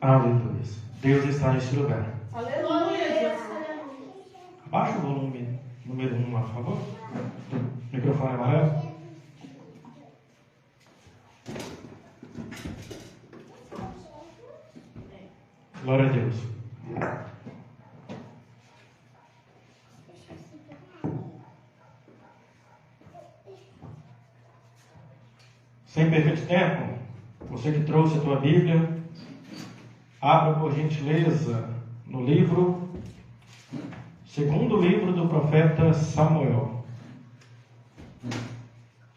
Aleluia. Deus está nesse lugar. Aleluia. Abaixa o volume número 1 lá, por favor. Microfone amarelo. Glória a Deus. Sem perder tempo, você que trouxe a tua Bíblia, abra por gentileza no livro, segundo livro do profeta Samuel.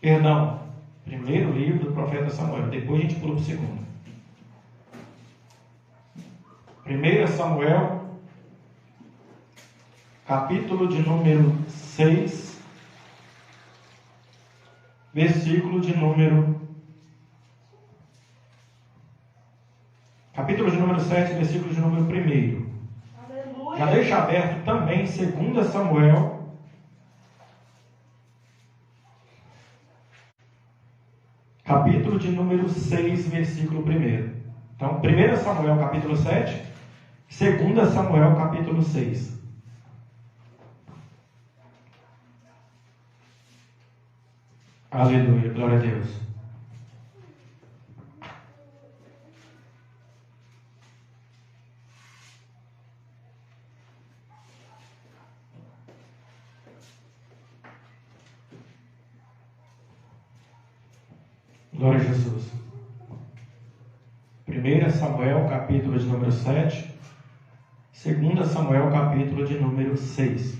Perdão, primeiro livro do profeta Samuel, depois a gente pula para o segundo. 1 Samuel, capítulo de número 6, versículo de número... Capítulo de número 7, versículo de número 1. Aleluia. Já deixa aberto também 2 Samuel, capítulo de número 6, versículo 1. Então, 1 Samuel, capítulo 7, 2 Samuel, capítulo 6. Aleluia, glória a Deus. Glória a Jesus. 1 Samuel, capítulo de número 7. 2 Samuel, capítulo de número 6.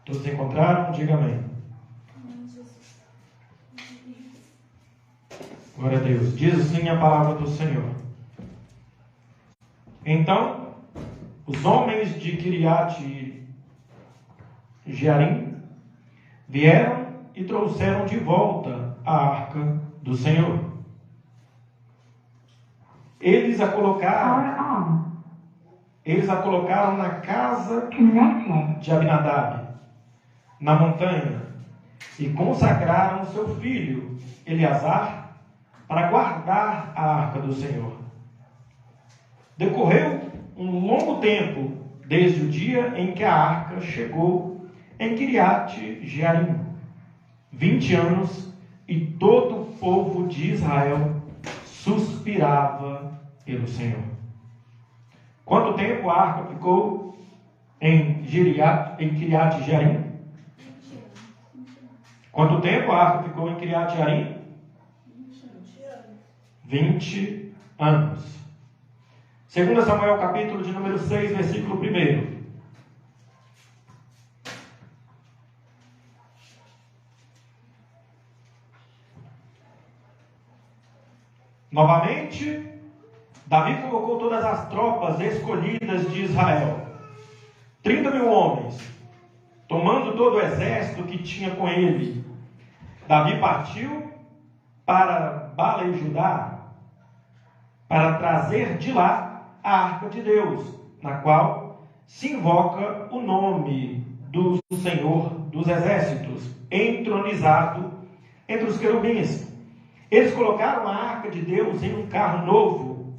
Todos encontraram? Diga amém. Glória a Deus. Diz assim a palavra do Senhor. Então, os homens de Kiriat Jearim vieram e trouxeram de volta a arca do Senhor. Eles a colocaram na casa de Abinadab, na montanha, e consagraram seu filho Eleazar para guardar a arca do Senhor. Decorreu um longo tempo desde o dia em que a arca chegou em Kiriat Jearim, 20 anos, e todo o povo de Israel suspirava pelo Senhor. Quanto tempo a arca ficou em Kiriat Jearim? Quanto tempo a arca ficou em Kiriat Jearim? 20 anos. 2 Samuel, capítulo de número 6, versículo 1. Novamente, Davi colocou todas as tropas escolhidas de Israel, 30.000 homens, tomando todo o exército que tinha com ele. Davi partiu para Bala e Judá, para trazer de lá a arca de Deus, na qual se invoca o nome do Senhor dos Exércitos, entronizado entre os querubins. Eles colocaram a arca de Deus em um carro novo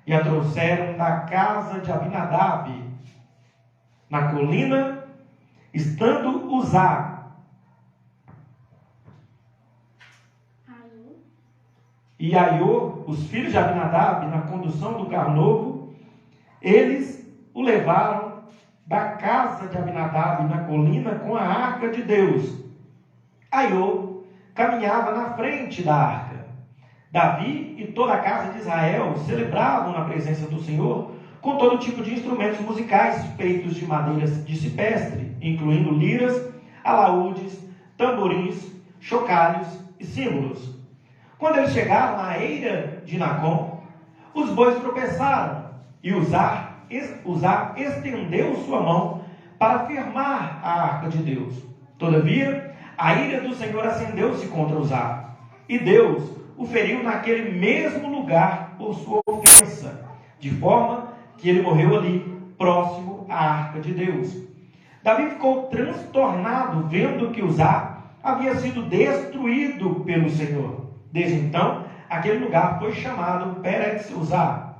e a trouxeram da casa de Abinadab, na colina, estando Uzá e Aiô, os filhos de Abinadab, na condução do carro novo. Eles o levaram da casa de Abinadab, na colina, com a arca de Deus. Aiô caminhava na frente da arca. Davi e toda a casa de Israel celebravam na presença do Senhor com todo tipo de instrumentos musicais feitos de madeiras de cipestre, incluindo liras, alaúdes, tamborins, chocalhos e símbolos. Quando eles chegaram à eira de Nacon, os bois tropeçaram e Uzá estendeu sua mão para firmar a arca de Deus. Todavia, a ira do Senhor acendeu-se contra Uzá, e Deus o feriu naquele mesmo lugar por sua ofensa, de forma que ele morreu ali, próximo à arca de Deus. Davi ficou transtornado vendo que Uzá havia sido destruído pelo Senhor. Desde então, aquele lugar foi chamado Peretz Uzá,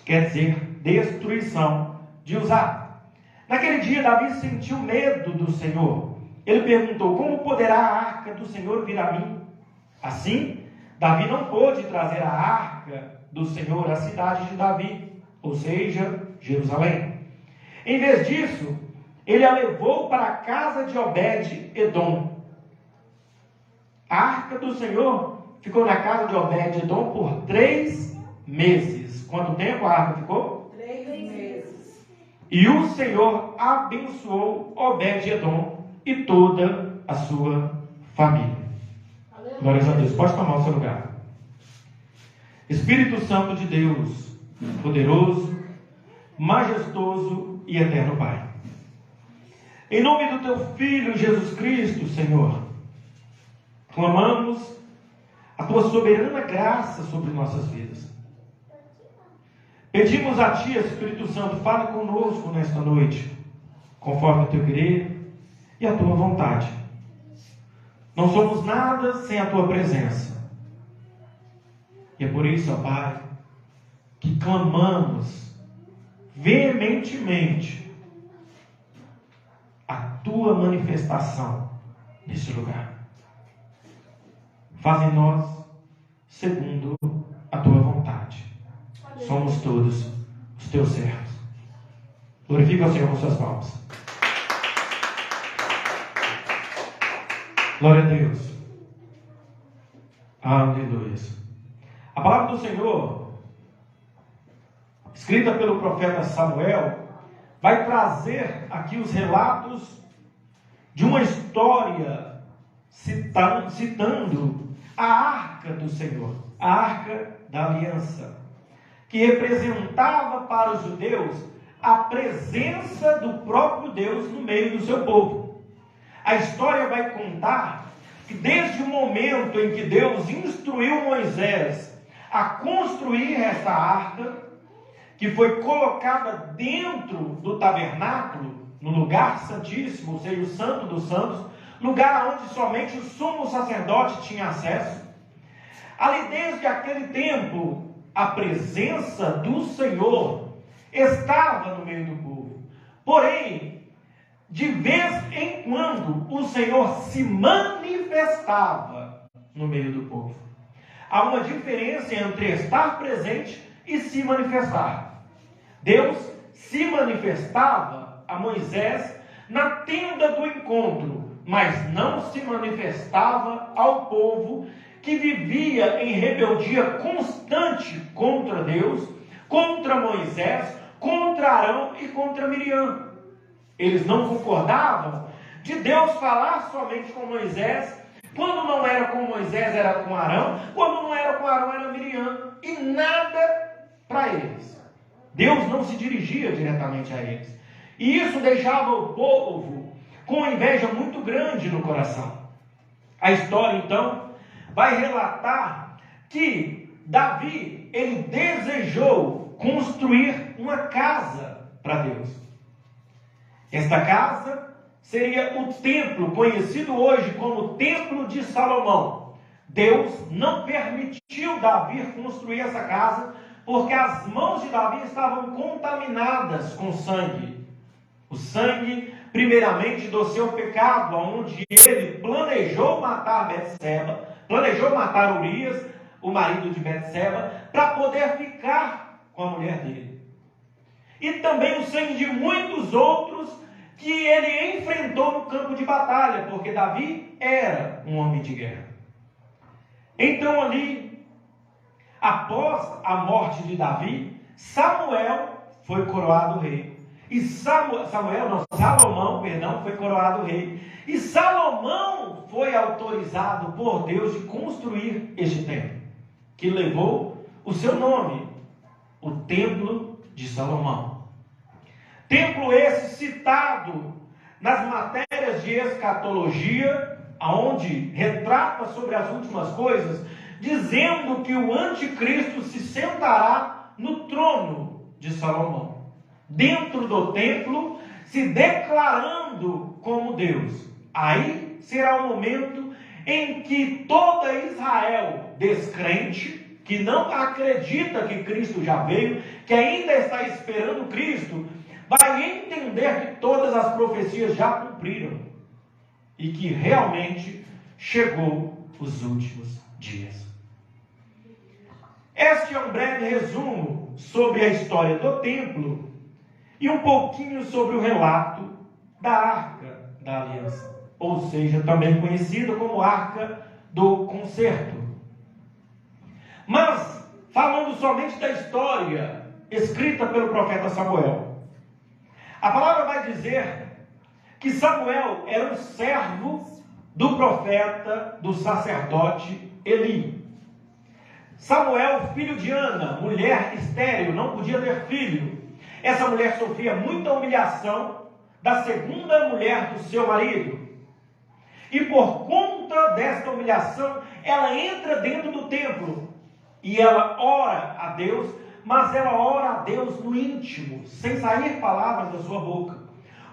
quer dizer, destruição de Uzá. Naquele dia, Davi sentiu medo do Senhor. Ele perguntou: como poderá a arca do Senhor vir a mim? Assim, Davi não pôde trazer a arca do Senhor à cidade de Davi, ou seja, Jerusalém. Em vez disso, ele a levou para a casa de Obed-Edom. A arca do Senhor ficou na casa de Obed-Edom por 3 meses. Quanto tempo a arca ficou? 3 meses. E o Senhor abençoou Obed-Edom e toda a sua família. Aleluia. Glórias a Deus. Pode tomar o seu lugar. Espírito Santo de Deus, poderoso, majestoso e eterno Pai. Em nome do Teu Filho Jesus Cristo, Senhor, clamamos a Tua soberana graça sobre nossas vidas. Pedimos a Ti, Espírito Santo, fale conosco nesta noite, conforme o Teu querer e a Tua vontade. Não somos nada sem a Tua presença. E é por isso, ó Pai, que clamamos veementemente a Tua manifestação neste lugar. Faz em nós segundo a Tua vontade. Somos todos os Teus servos. Glorifica o Senhor com suas palmas. Glória a Deus. Aleluia. A palavra do Senhor, escrita pelo profeta Samuel, vai trazer aqui os relatos de uma história citando a arca do Senhor, a arca da aliança, que representava para os judeus a presença do próprio Deus no meio do seu povo. A história vai contar que desde o momento em que Deus instruiu Moisés a construir essa arca, que foi colocada dentro do tabernáculo, no lugar santíssimo, ou seja, o santo dos santos, lugar onde somente o sumo sacerdote tinha acesso. Ali desde aquele tempo, a presença do Senhor estava no meio do povo. Porém, de vez em quando, o Senhor se manifestava no meio do povo. Há uma diferença entre estar presente e se manifestar. Deus se manifestava a Moisés na tenda do encontro, mas não se manifestava ao povo que vivia em rebeldia constante contra Deus, contra Moisés, contra Arão e contra Miriam. Eles não concordavam de Deus falar somente com Moisés. Quando não era com Moisés, era com Arão. Quando não era com Arão, era Miriam. E nada para eles. Deus não se dirigia diretamente a eles. E isso deixava o povo com uma inveja muito grande no coração. A história, então, vai relatar que Davi, ele desejou construir uma casa para Deus. Esta casa seria o templo, conhecido hoje como Templo de Salomão. Deus não permitiu Davi construir essa casa, porque as mãos de Davi estavam contaminadas com sangue. O sangue, primeiramente, do seu pecado, onde ele planejou matar Betseba, planejou matar Urias, o marido de Betseba, para poder ficar com a mulher dele. E também o sangue de muitos outros que ele enfrentou no campo de batalha, porque Davi era um homem de guerra. Então ali, após a morte de Davi, Samuel foi coroado rei. E Salomão foi coroado rei. E Salomão foi autorizado por Deus de construir este templo, que levou o seu nome, o Templo de Salomão. Templo esse citado nas matérias de escatologia, onde retrata sobre as últimas coisas, dizendo que o anticristo se sentará no trono de Salomão, dentro do templo, se declarando como Deus. Aí será o momento em que toda Israel descrente, que não acredita que Cristo já veio, que ainda está esperando Cristo, vai entender que todas as profecias já cumpriram e que realmente chegou os últimos dias. Este é um breve resumo sobre a história do templo e um pouquinho sobre o relato da Arca da Aliança, ou seja, também conhecida como Arca do Concerto. Mas, falando somente da história escrita pelo profeta Samuel, a palavra vai dizer que Samuel era um servo do profeta, do sacerdote Eli. Samuel, filho de Ana, mulher estéril, não podia ter filho. Essa mulher sofria muita humilhação da segunda mulher do seu marido. E por conta desta humilhação, ela entra dentro do templo e ela ora a Deus, mas ela ora a Deus no íntimo, sem sair palavras da sua boca.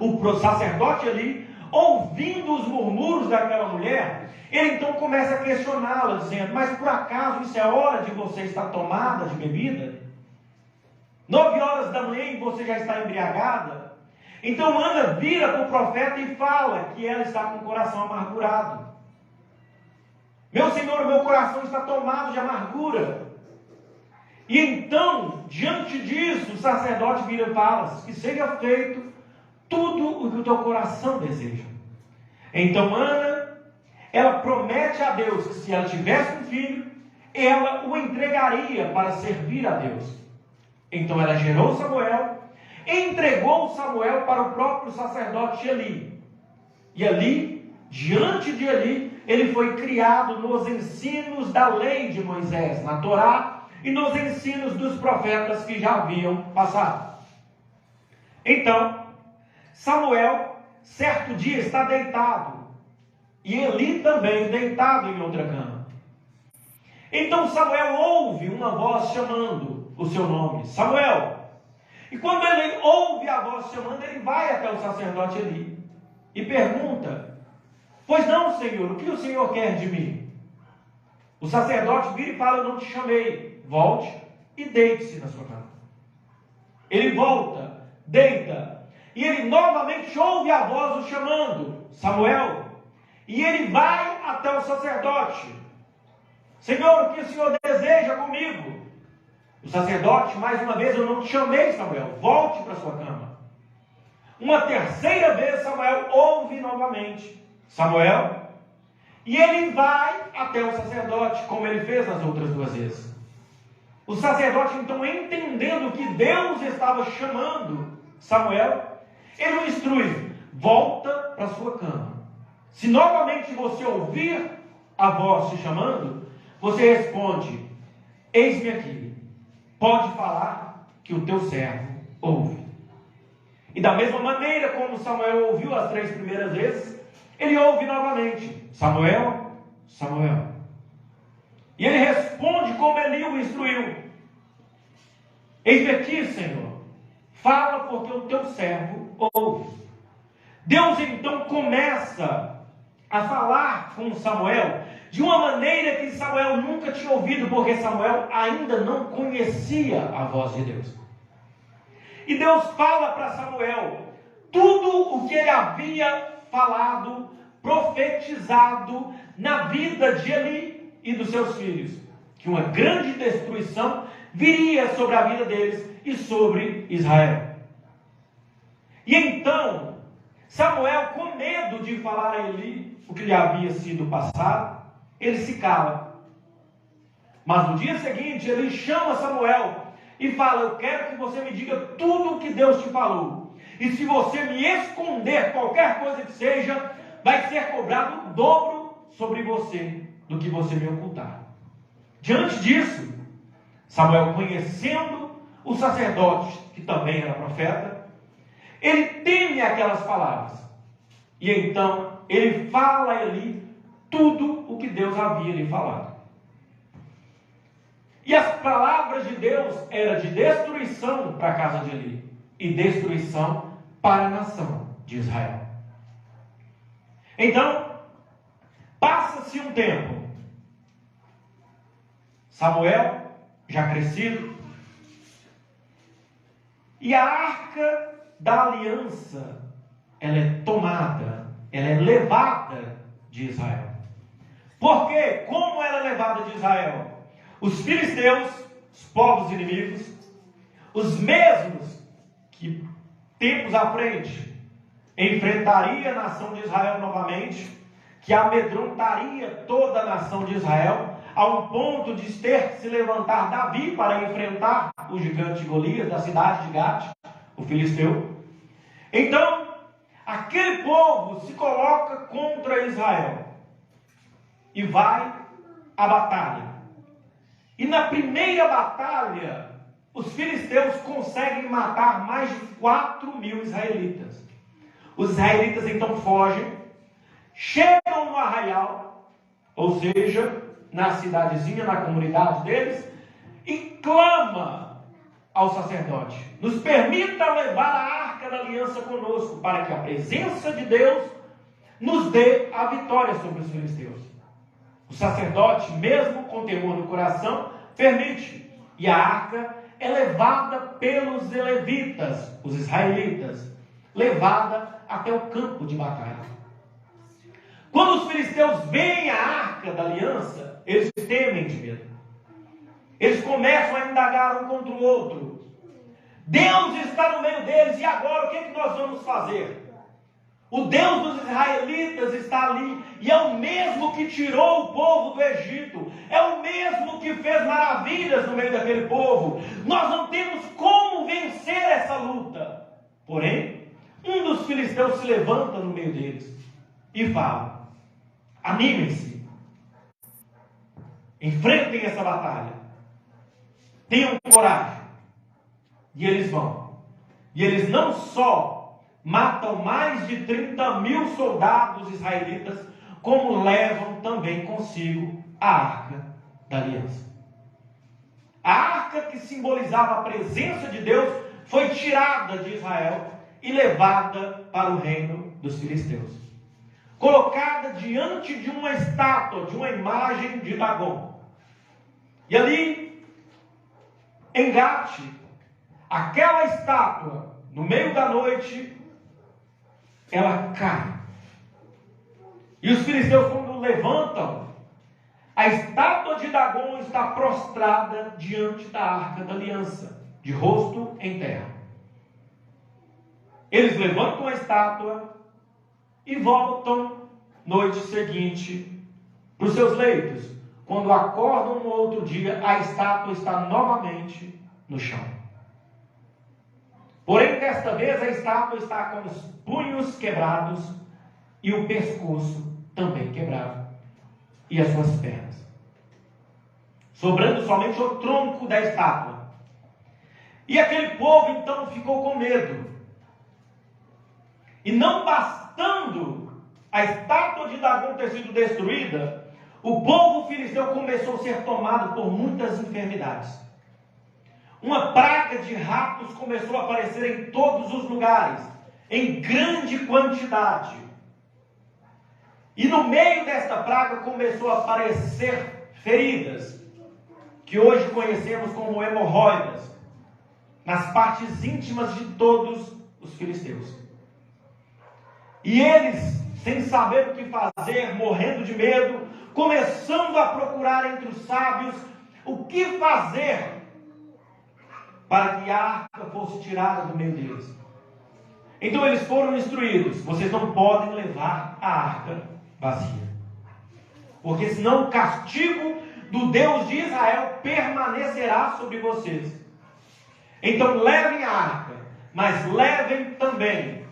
O sacerdote ali, ouvindo os murmúrios daquela mulher, ele então começa a questioná-la, dizendo: mas por acaso isso é hora de você estar tomada de bebida? 9 horas da manhã e você já está embriagada? Então Ana vira para o profeta e fala que ela está com o coração amargurado. Meu Senhor, meu coração está tomado de amargura. E então, diante disso, o sacerdote vira e fala: que seja feito tudo o que o teu coração deseja. Então Ana, ela promete a Deus que se ela tivesse um filho, ela o entregaria para servir a Deus. Então ela gerou Samuel, entregou Samuel para o próprio sacerdote Eli. E ali, diante de Eli, ele foi criado nos ensinos da lei de Moisés, na Torá, e nos ensinos dos profetas que já haviam passado. Então, Samuel, certo dia, está deitado, e Eli também deitado em outra cama. Então Samuel ouve uma voz chamando o seu nome: Samuel. E quando ele ouve a voz chamando, ele vai até o sacerdote Eli e pergunta: pois não, Senhor, o que o Senhor quer de mim? O sacerdote vira e fala: eu não te chamei, volte e deite-se na sua cama. Ele volta, deita, e ele novamente ouve a voz o chamando: Samuel. E ele vai até o sacerdote: Senhor, o que o Senhor deseja comigo? O sacerdote, mais uma vez: eu não te chamei, Samuel, volte para sua cama. Uma terceira vez Samuel ouve novamente: Samuel. E ele vai até o sacerdote, como ele fez nas outras 2 vezes. O sacerdote, então, entendendo que Deus estava chamando Samuel, ele o instrui: volta para sua cama. Se novamente você ouvir a voz te chamando, você responde: eis-me aqui, pode falar, que o teu servo ouve. E da mesma maneira como Samuel ouviu as 3 primeiras vezes, ele ouve novamente: Samuel, Samuel. E ele responde como Eli o instruiu: eis-me aqui, Senhor, fala, porque o teu servo ouve. Deus então começa a falar com Samuel de uma maneira que Samuel nunca tinha ouvido, porque Samuel ainda não conhecia a voz de Deus. E Deus fala para Samuel tudo o que ele havia falado, profetizado na vida de Eli e dos seus filhos, que uma grande destruição viria sobre a vida deles e sobre Israel. E então Samuel, com medo de falar a Eli o que lhe havia sido passado, ele se cala. Mas no dia seguinte ele chama Samuel e fala: eu quero que você me diga tudo o que Deus te falou, e se você me esconder qualquer coisa que seja, vai ser cobrado o dobro sobre você do que você me ocultar. Diante disso, Samuel, conhecendo o sacerdote, que também era profeta, ele teme aquelas palavras, e então ele fala a Eli tudo o que Deus havia lhe falado. E as palavras de Deus eram de destruição para a casa de Eli e destruição para a nação de Israel. Então, Passa-se um tempo. Samuel, já crescido, e a arca da aliança, ela é tomada, ela é levada de Israel. Por quê? Como ela é levada de Israel? Os filisteus, os povos inimigos, os mesmos que tempos à frente enfrentaria a nação de Israel novamente, que amedrontaria toda a nação de Israel, a um ponto de ter que se levantar Davi para enfrentar o gigante Golias da cidade de Gate, o filisteu. Então, aquele povo se coloca contra Israel e vai à batalha. E na primeira batalha, os filisteus conseguem matar mais de 4.000 israelitas. Os israelitas então fogem, chegam no arraial, ou seja, na cidadezinha, na comunidade deles, e clama ao sacerdote: nos permita levar a arca da aliança conosco, para que a presença de Deus nos dê a vitória sobre os filisteus. O sacerdote, mesmo com temor no coração, permite, e a arca é levada pelos levitas, os israelitas, levada até o campo de batalha. Quando os filisteus veem a arca da aliança, eles temem de medo. Eles começam a indagar um contra o outro. Deus está no meio deles, e agora o que é que nós vamos fazer? O Deus dos israelitas está ali, e é o mesmo que tirou o povo do Egito, é o mesmo que fez maravilhas no meio daquele povo. Nós não temos como vencer essa luta. Porém, um dos filisteus se levanta no meio deles e fala: animem-se, enfrentem essa batalha, tenham coragem. E eles vão. E eles não só matam mais de 30.000 soldados israelitas, como levam também consigo a arca da aliança. A arca que simbolizava a presença de Deus foi tirada de Israel e levada para o reino dos filisteus, colocada diante de uma estátua, de uma imagem de Dagon. E ali, em Gate, aquela estátua, no meio da noite, ela cai. E os filisteus, quando levantam, a estátua de Dagon está prostrada diante da arca da aliança, de rosto em terra. Eles levantam a estátua e voltam noite seguinte para os seus leitos. Quando acordam no outro dia, a estátua está novamente no chão. Porém, desta vez, a estátua está com os punhos quebrados e o pescoço também quebrado, e as suas pernas, sobrando somente o tronco da estátua. E aquele povo então ficou com medo. E não bastando a estátua de Dagon ter sido destruída, o povo filisteu começou a ser tomado por muitas enfermidades. Uma praga de ratos começou a aparecer em todos os lugares, em grande quantidade. E no meio desta praga começou a aparecer feridas, que hoje conhecemos como hemorroidas, nas partes íntimas de todos os filisteus. E eles, sem saber o que fazer, morrendo de medo, começando a procurar entre os sábios o que fazer para que a arca fosse tirada do meio deles. Então eles foram instruídos: vocês não podem levar a arca vazia, porque senão o castigo do Deus de Israel permanecerá sobre vocês. Então levem a arca, mas levem também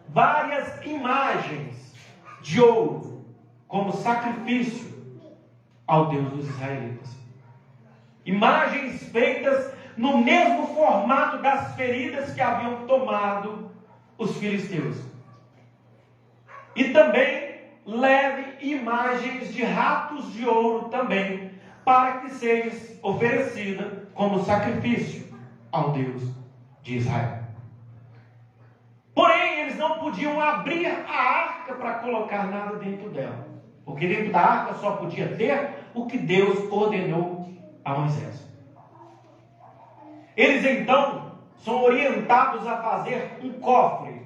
várias imagens de ouro, como sacrifício ao Deus dos israelitas. Imagens feitas no mesmo formato das feridas que haviam tomado os filisteus. E também leve imagens de ratos de ouro também, para que seja oferecida como sacrifício ao Deus de Israel. Porém, eles não podiam abrir a arca para colocar nada dentro dela. Porque dentro da arca só podia ter o que Deus ordenou a Moisés. Eles então são orientados a fazer um cofre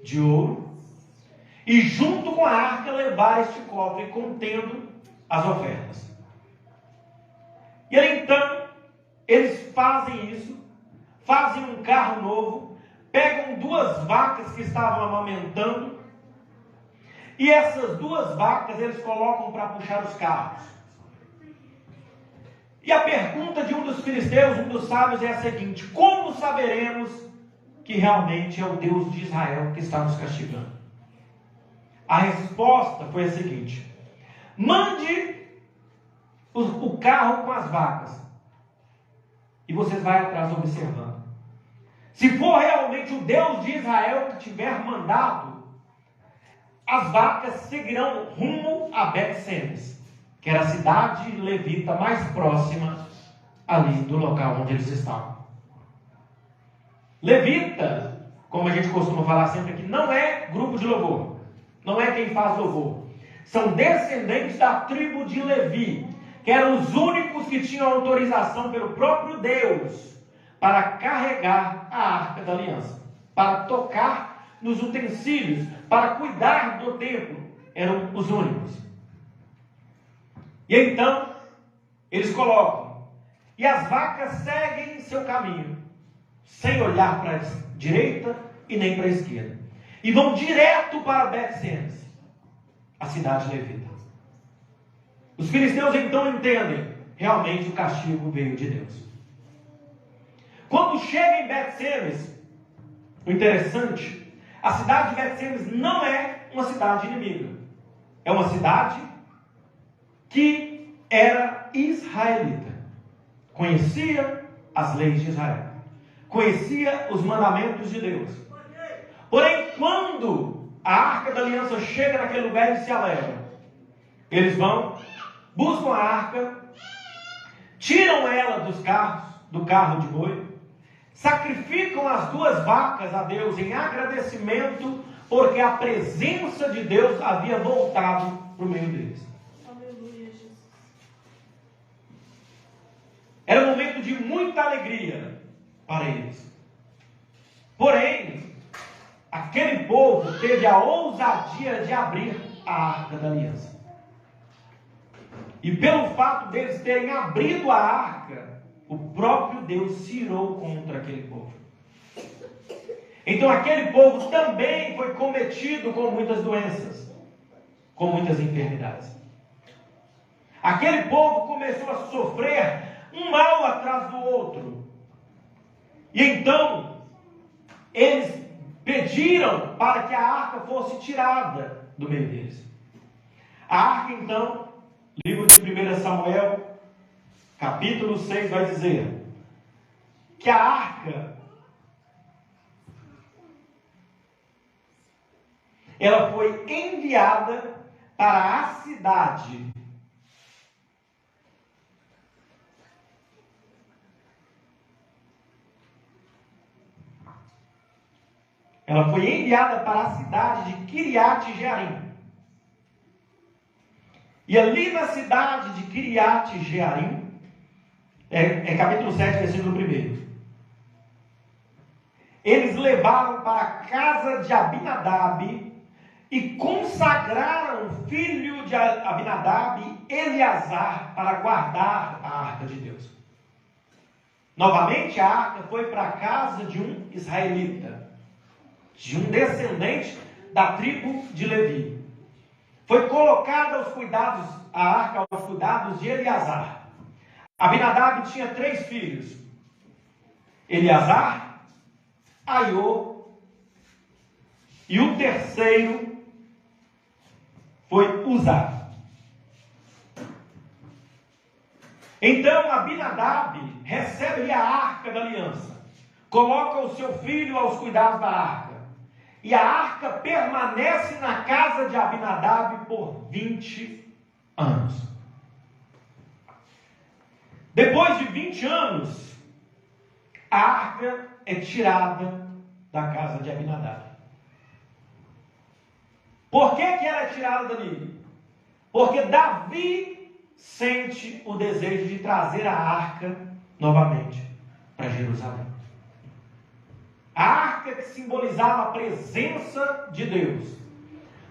de ouro e junto com a arca levar este cofre contendo as ofertas. E aí então eles fazem isso, fazem um carro novo, pegam 2 vacas que estavam amamentando, e essas 2 vacas eles colocam para puxar os carros. E a pergunta de um dos filisteus, um dos sábios, é a seguinte: como saberemos que realmente é o Deus de Israel que está nos castigando? A resposta foi a seguinte: mande o carro com as vacas, e vocês vão atrás observando. Se for realmente o Deus de Israel que tiver mandado, as vacas seguirão rumo a Bet-Semes, que era a cidade levita mais próxima ali do local onde eles estavam. Levita, como a gente costuma falar sempre aqui, não é grupo de louvor, não é quem faz louvor. São descendentes da tribo de Levi, que eram os únicos que tinham autorização pelo próprio Deus para carregar a arca da aliança, para tocar nos utensílios, para cuidar do templo. Eram os únicos. E então, eles colocam, e as vacas seguem seu caminho, sem olhar para a direita e nem para a esquerda, e vão direto para Bet-Semes, a cidade levita. Os filisteus então entendem, realmente o castigo veio de Deus. Quando chega em Bet-Semes, o interessante, a cidade de Bet-Semes não é uma cidade inimiga, é uma cidade que era israelita, conhecia as leis de Israel, conhecia os mandamentos de Deus. Porém, quando a arca da aliança chega naquele lugar e se alegra, eles vão, buscam a arca, tiram ela do carro de boi, sacrificam as 2 vacas a Deus em agradecimento, porque a presença de Deus havia voltado para o meio deles. Era um momento de muita alegria para eles. Porém, aquele povo teve a ousadia de abrir a arca da aliança. E pelo fato deles terem abrido a arca, o próprio Deus se irou contra aquele povo. Então aquele povo também foi cometido com muitas doenças, com muitas enfermidades. Aquele povo começou a sofrer um mal atrás do outro. E então eles pediram para que a arca fosse tirada do meio deles. A arca então, livro de 1 Samuel, capítulo 6, vai dizer que a arca, ela foi enviada para a cidade. Ela foi enviada para a cidade de Kiriat Jearim. E ali na cidade de Kiriat Jearim, capítulo 7, versículo 1. Eles levaram para a casa de Abinadab e consagraram o filho de Abinadab, Eleazar, para guardar a arca de Deus. Novamente a arca foi para a casa de um israelita, de um descendente da tribo de Levi. Foi colocada a arca aos cuidados de Eleazar. Abinadab tinha 3 filhos: Eleazar, Aiô, e o terceiro foi Uzá. Então Abinadab recebe a arca da aliança, coloca o seu filho aos cuidados da arca, e a arca permanece na casa de Abinadab por 20 anos. Depois de 20 anos, a arca é tirada da casa de Abinadab. Por que ela é tirada dali? Porque Davi sente o desejo de trazer a arca novamente para Jerusalém. A arca que simbolizava a presença de Deus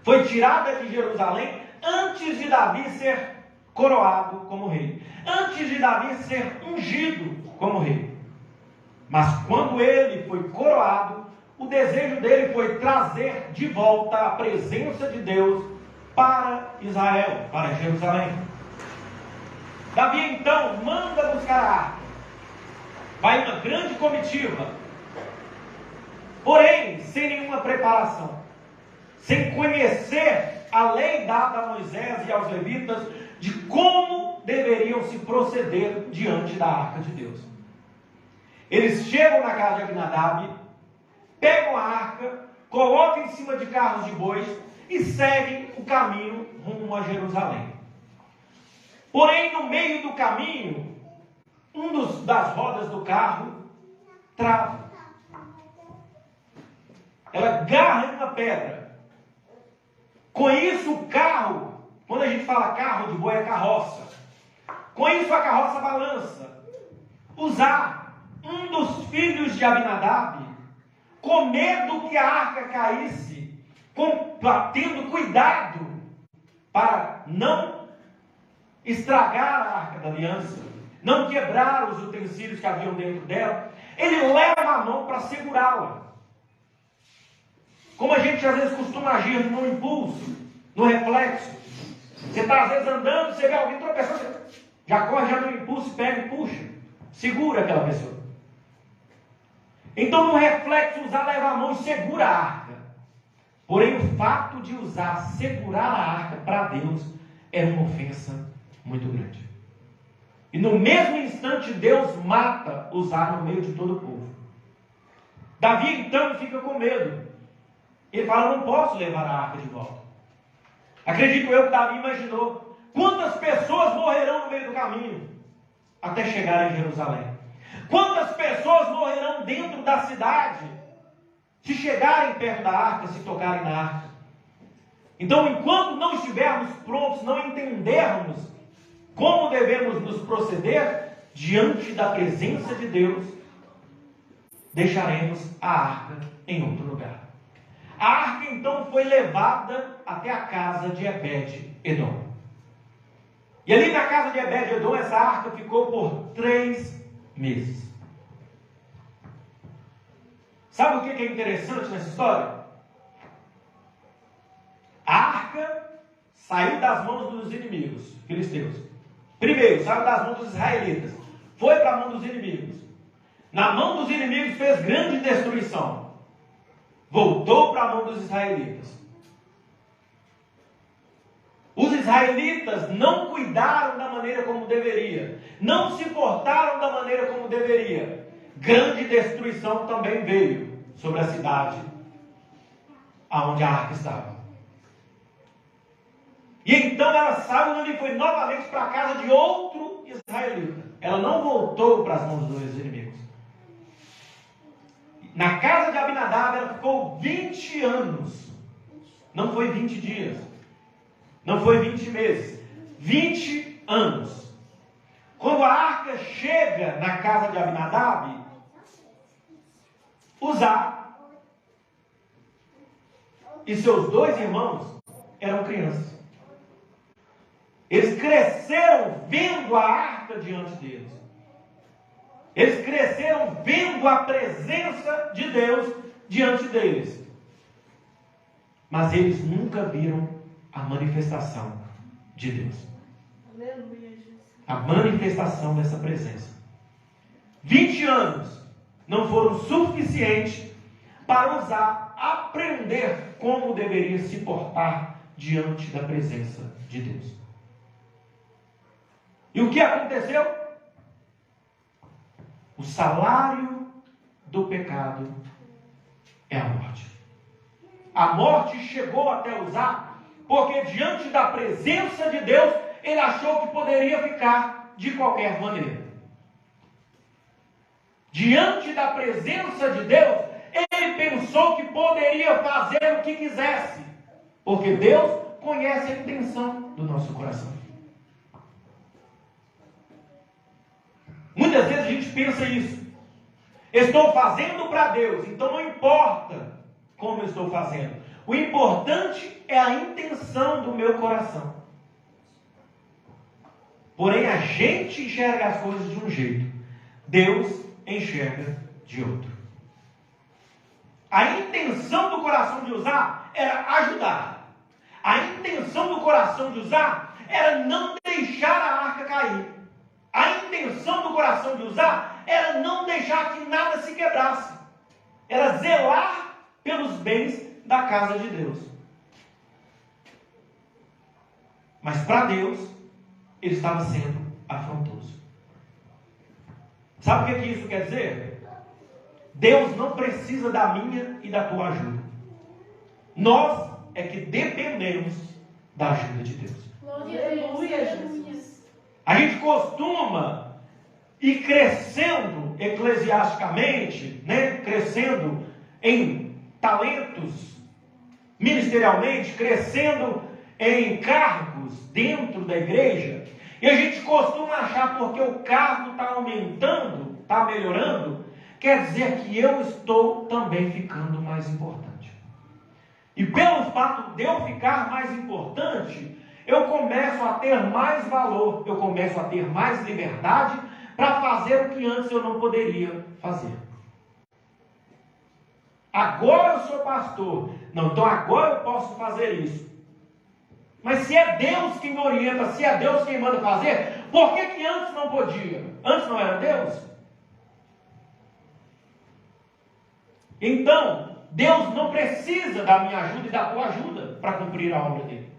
foi tirada de Jerusalém antes de Davi ser coroado como rei, antes de Davi ser ungido como rei. Mas quando ele foi coroado, o desejo dele foi trazer de volta a presença de Deus para Israel, para Jerusalém. Davi então manda buscar a arca. Vai uma grande comitiva, porém sem nenhuma preparação, sem conhecer a lei dada a Moisés e aos levitas de como deveriam se proceder diante da arca de Deus. Eles chegam na casa de Abinadab, pegam a arca, colocam em cima de carros de bois e seguem o caminho rumo a Jerusalém. Porém, no meio do caminho, das rodas do carro trava. Ela agarra em uma pedra. Com isso, o carro, quando a gente fala carro de boi, é carroça. Com isso, a carroça balança. Uzá, um dos filhos de Abinadab, com medo que a arca caísse, tendo cuidado para não estragar a arca da aliança, não quebrar os utensílios que haviam dentro dela, ele leva a mão para segurá-la. Como a gente às vezes costuma agir no impulso, no reflexo. Você está às vezes andando, você vê alguém tropeçando, você já corre já no impulso, pega e puxa, segura aquela pessoa. Então no reflexo, Uzá leva a mão e segura a arca. Porém o fato de Uzá segurar a arca para Deus é uma ofensa muito grande. E no mesmo instante Deus mata Uzá no meio de todo o povo. Davi então fica com medo. Ele fala, não posso levar a arca de volta. Acredito eu que Davi imaginou quantas pessoas morrerão no meio do caminho até chegar em Jerusalém. Quantas pessoas morrerão dentro da cidade se chegarem perto da arca, se tocarem na arca. Então, enquanto não estivermos prontos, não entendermos como devemos nos proceder diante da presença de Deus, deixaremos a arca em outro lugar. A arca então foi levada até a casa de Obed-Edom. E ali na casa de Obed-Edom, essa arca ficou por 3 meses. Sabe o que é interessante nessa história? A arca saiu das mãos dos inimigos filisteus. Primeiro, saiu das mãos dos israelitas. Foi para a mão dos inimigos. Na mão dos inimigos fez grande destruição. Voltou para a mão dos israelitas. Os israelitas não cuidaram da maneira como deveria. Não se portaram da maneira como deveria. Grande destruição também veio sobre a cidade aonde a arca estava. E então ela saiu e foi novamente para a casa de outro israelita. Ela não voltou para as mãos dos inimigos. Na casa de Abinadab ela ficou 20 anos. Não foi 20 dias. Não foi 20 meses. 20 anos. Quando a arca chega na casa de Abinadab, Uzá e seus 2 irmãos eram crianças. Eles cresceram vendo a arca diante deles. Eles cresceram vendo a presença de Deus diante deles. Mas eles nunca viram a manifestação de Deus. Aleluia, Jesus. A manifestação dessa presença. 20 anos não foram suficientes para Uzá aprender como deveria se portar diante da presença de Deus. E o que aconteceu? O salário do pecado é a morte. A morte chegou até Uzá, porque diante da presença de Deus, ele achou que poderia ficar de qualquer maneira. Diante da presença de Deus, ele pensou que poderia fazer o que quisesse, porque Deus conhece a intenção do nosso coração. Muitas vezes a gente pensa isso. Estou fazendo para Deus, então não importa como eu estou fazendo. O importante é a intenção do meu coração. Porém, a gente enxerga as coisas de um jeito. Deus enxerga de outro. A intenção do coração de Uzá era ajudar. A intenção do coração de Uzá era não deixar a arca cair. A intenção do coração de Uzá era não deixar que nada se quebrasse. Era zelar pelos bens da casa de Deus. Mas para Deus, ele estava sendo afrontoso. Sabe o que isso quer dizer? Deus não precisa da minha e da tua ajuda. Nós é que dependemos da ajuda de Deus. Aleluia, Jesus. A gente costuma ir crescendo eclesiasticamente, né? Crescendo em talentos, ministerialmente, crescendo em cargos dentro da igreja. E a gente costuma achar porque o cargo está aumentando, está melhorando, quer dizer que eu estou também ficando mais importante. E pelo fato de eu ficar mais importante, eu começo a ter mais valor, eu começo a ter mais liberdade para fazer o que antes eu não poderia fazer. Agora eu sou pastor, não, então agora eu posso fazer isso. Mas se é Deus quem me orienta, se é Deus quem manda fazer, por que antes não podia? Antes não era Deus? Então, Deus não precisa da minha ajuda e da tua ajuda para cumprir a obra dele.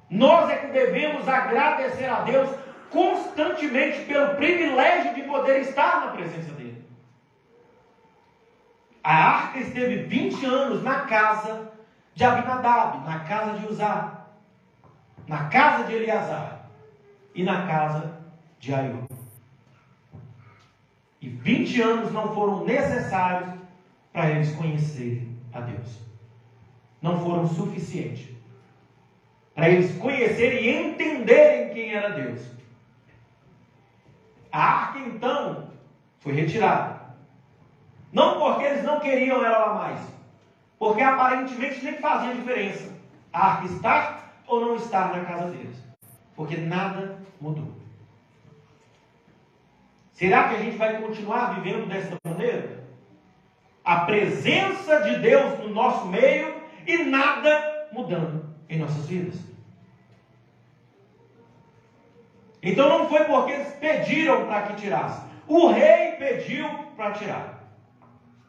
Nós é que devemos agradecer a Deus constantemente pelo privilégio de poder estar na presença dele. A arca esteve 20 anos na casa de Abinadab, na casa de Uzá, na casa de Eleazar e na casa de Aiô. E 20 anos não foram necessários para eles conhecerem a Deus. Não foram suficientes para eles conhecerem e entenderem quem era Deus. A arca então foi retirada. Não porque eles não queriam ela lá mais, porque aparentemente nem fazia diferença a arca estar ou não estar na casa deles, porque nada mudou. Será que a gente vai continuar vivendo dessa maneira? A presença de Deus no nosso meio e nada mudando em nossas vidas. Então não foi porque eles pediram para que tirasse. O rei pediu para tirar.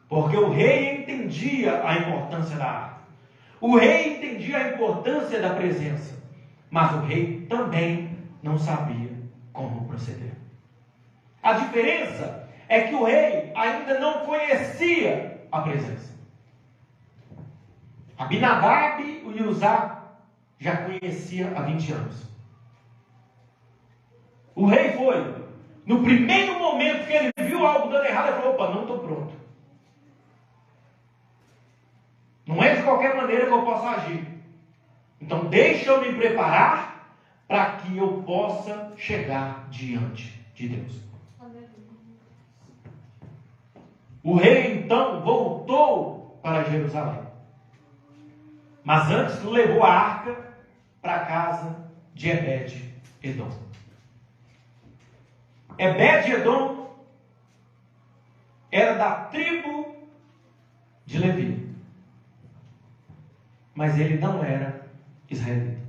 Porque o rei entendia a importância da arca. O rei entendia a importância da presença. Mas o rei também não sabia como proceder. A diferença é que o rei ainda não conhecia a presença. Abinadab e Uzá já conhecia há 20 anos. O rei foi. No primeiro momento que ele viu algo dando errado, ele falou: opa, não estou pronto. Não é de qualquer maneira que eu possa agir. Então deixa eu me preparar para que eu possa chegar diante de Deus. O rei então voltou para Jerusalém. Mas antes levou a arca para a casa de Obed-Edom. Obed-Edom era da tribo de Levi. Mas ele não era israelita.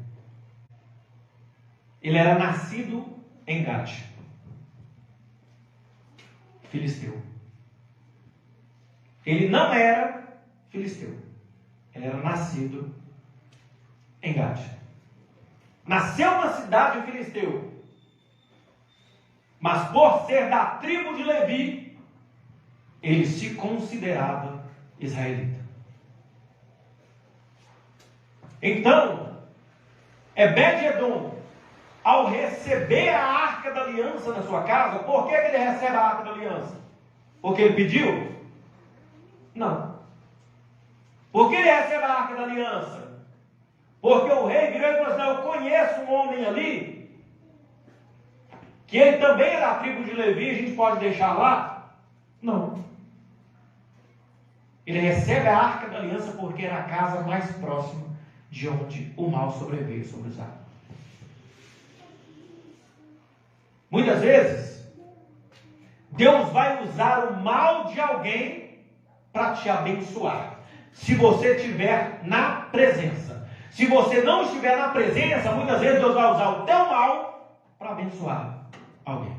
Ele era nascido em Gate, filisteu. Ele não era filisteu. Ele era nascido em Gate. Nasceu na cidade de filisteu. Mas por ser da tribo de Levi, ele se considerava israelita. Então, Obed-Edom, ao receber a arca da aliança na sua casa, por que ele recebe a arca da aliança? Porque ele pediu? Não. Por que ele recebe a arca da aliança? Porque o rei virou e falou assim: eu conheço um homem ali, que ele também é da tribo de Levi, a gente pode deixar lá? Não. Ele recebe a arca da aliança porque era a casa mais próxima de onde o mal sobreveio sobre os árabes. Muitas vezes, Deus vai usar o mal de alguém para te abençoar, se você estiver na presença. Se você não estiver na presença, muitas vezes Deus vai usar o teu mal para abençoar alguém.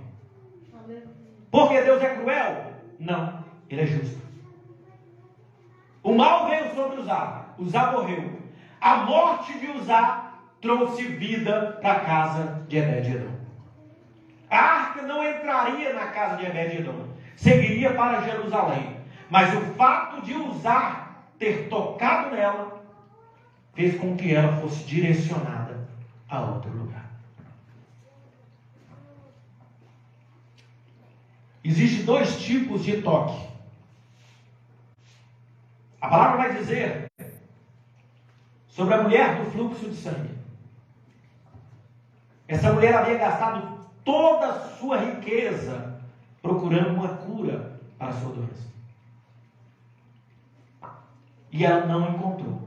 Porque Deus é cruel? Não, Ele é justo. O mal veio sobre Uzá morreu. A morte de Uzá trouxe vida para a casa de Obed-edom. A arca não entraria na casa de Obed-edom, seguiria para Jerusalém. Mas o fato de Uzá ter tocado nela fez com que ela fosse direcionada a outro lugar. Existem dois tipos de toque. A palavra vai dizer sobre a mulher do fluxo de sangue. Essa mulher havia gastado toda a sua riqueza procurando uma cura para a sua doença. E ela não encontrou.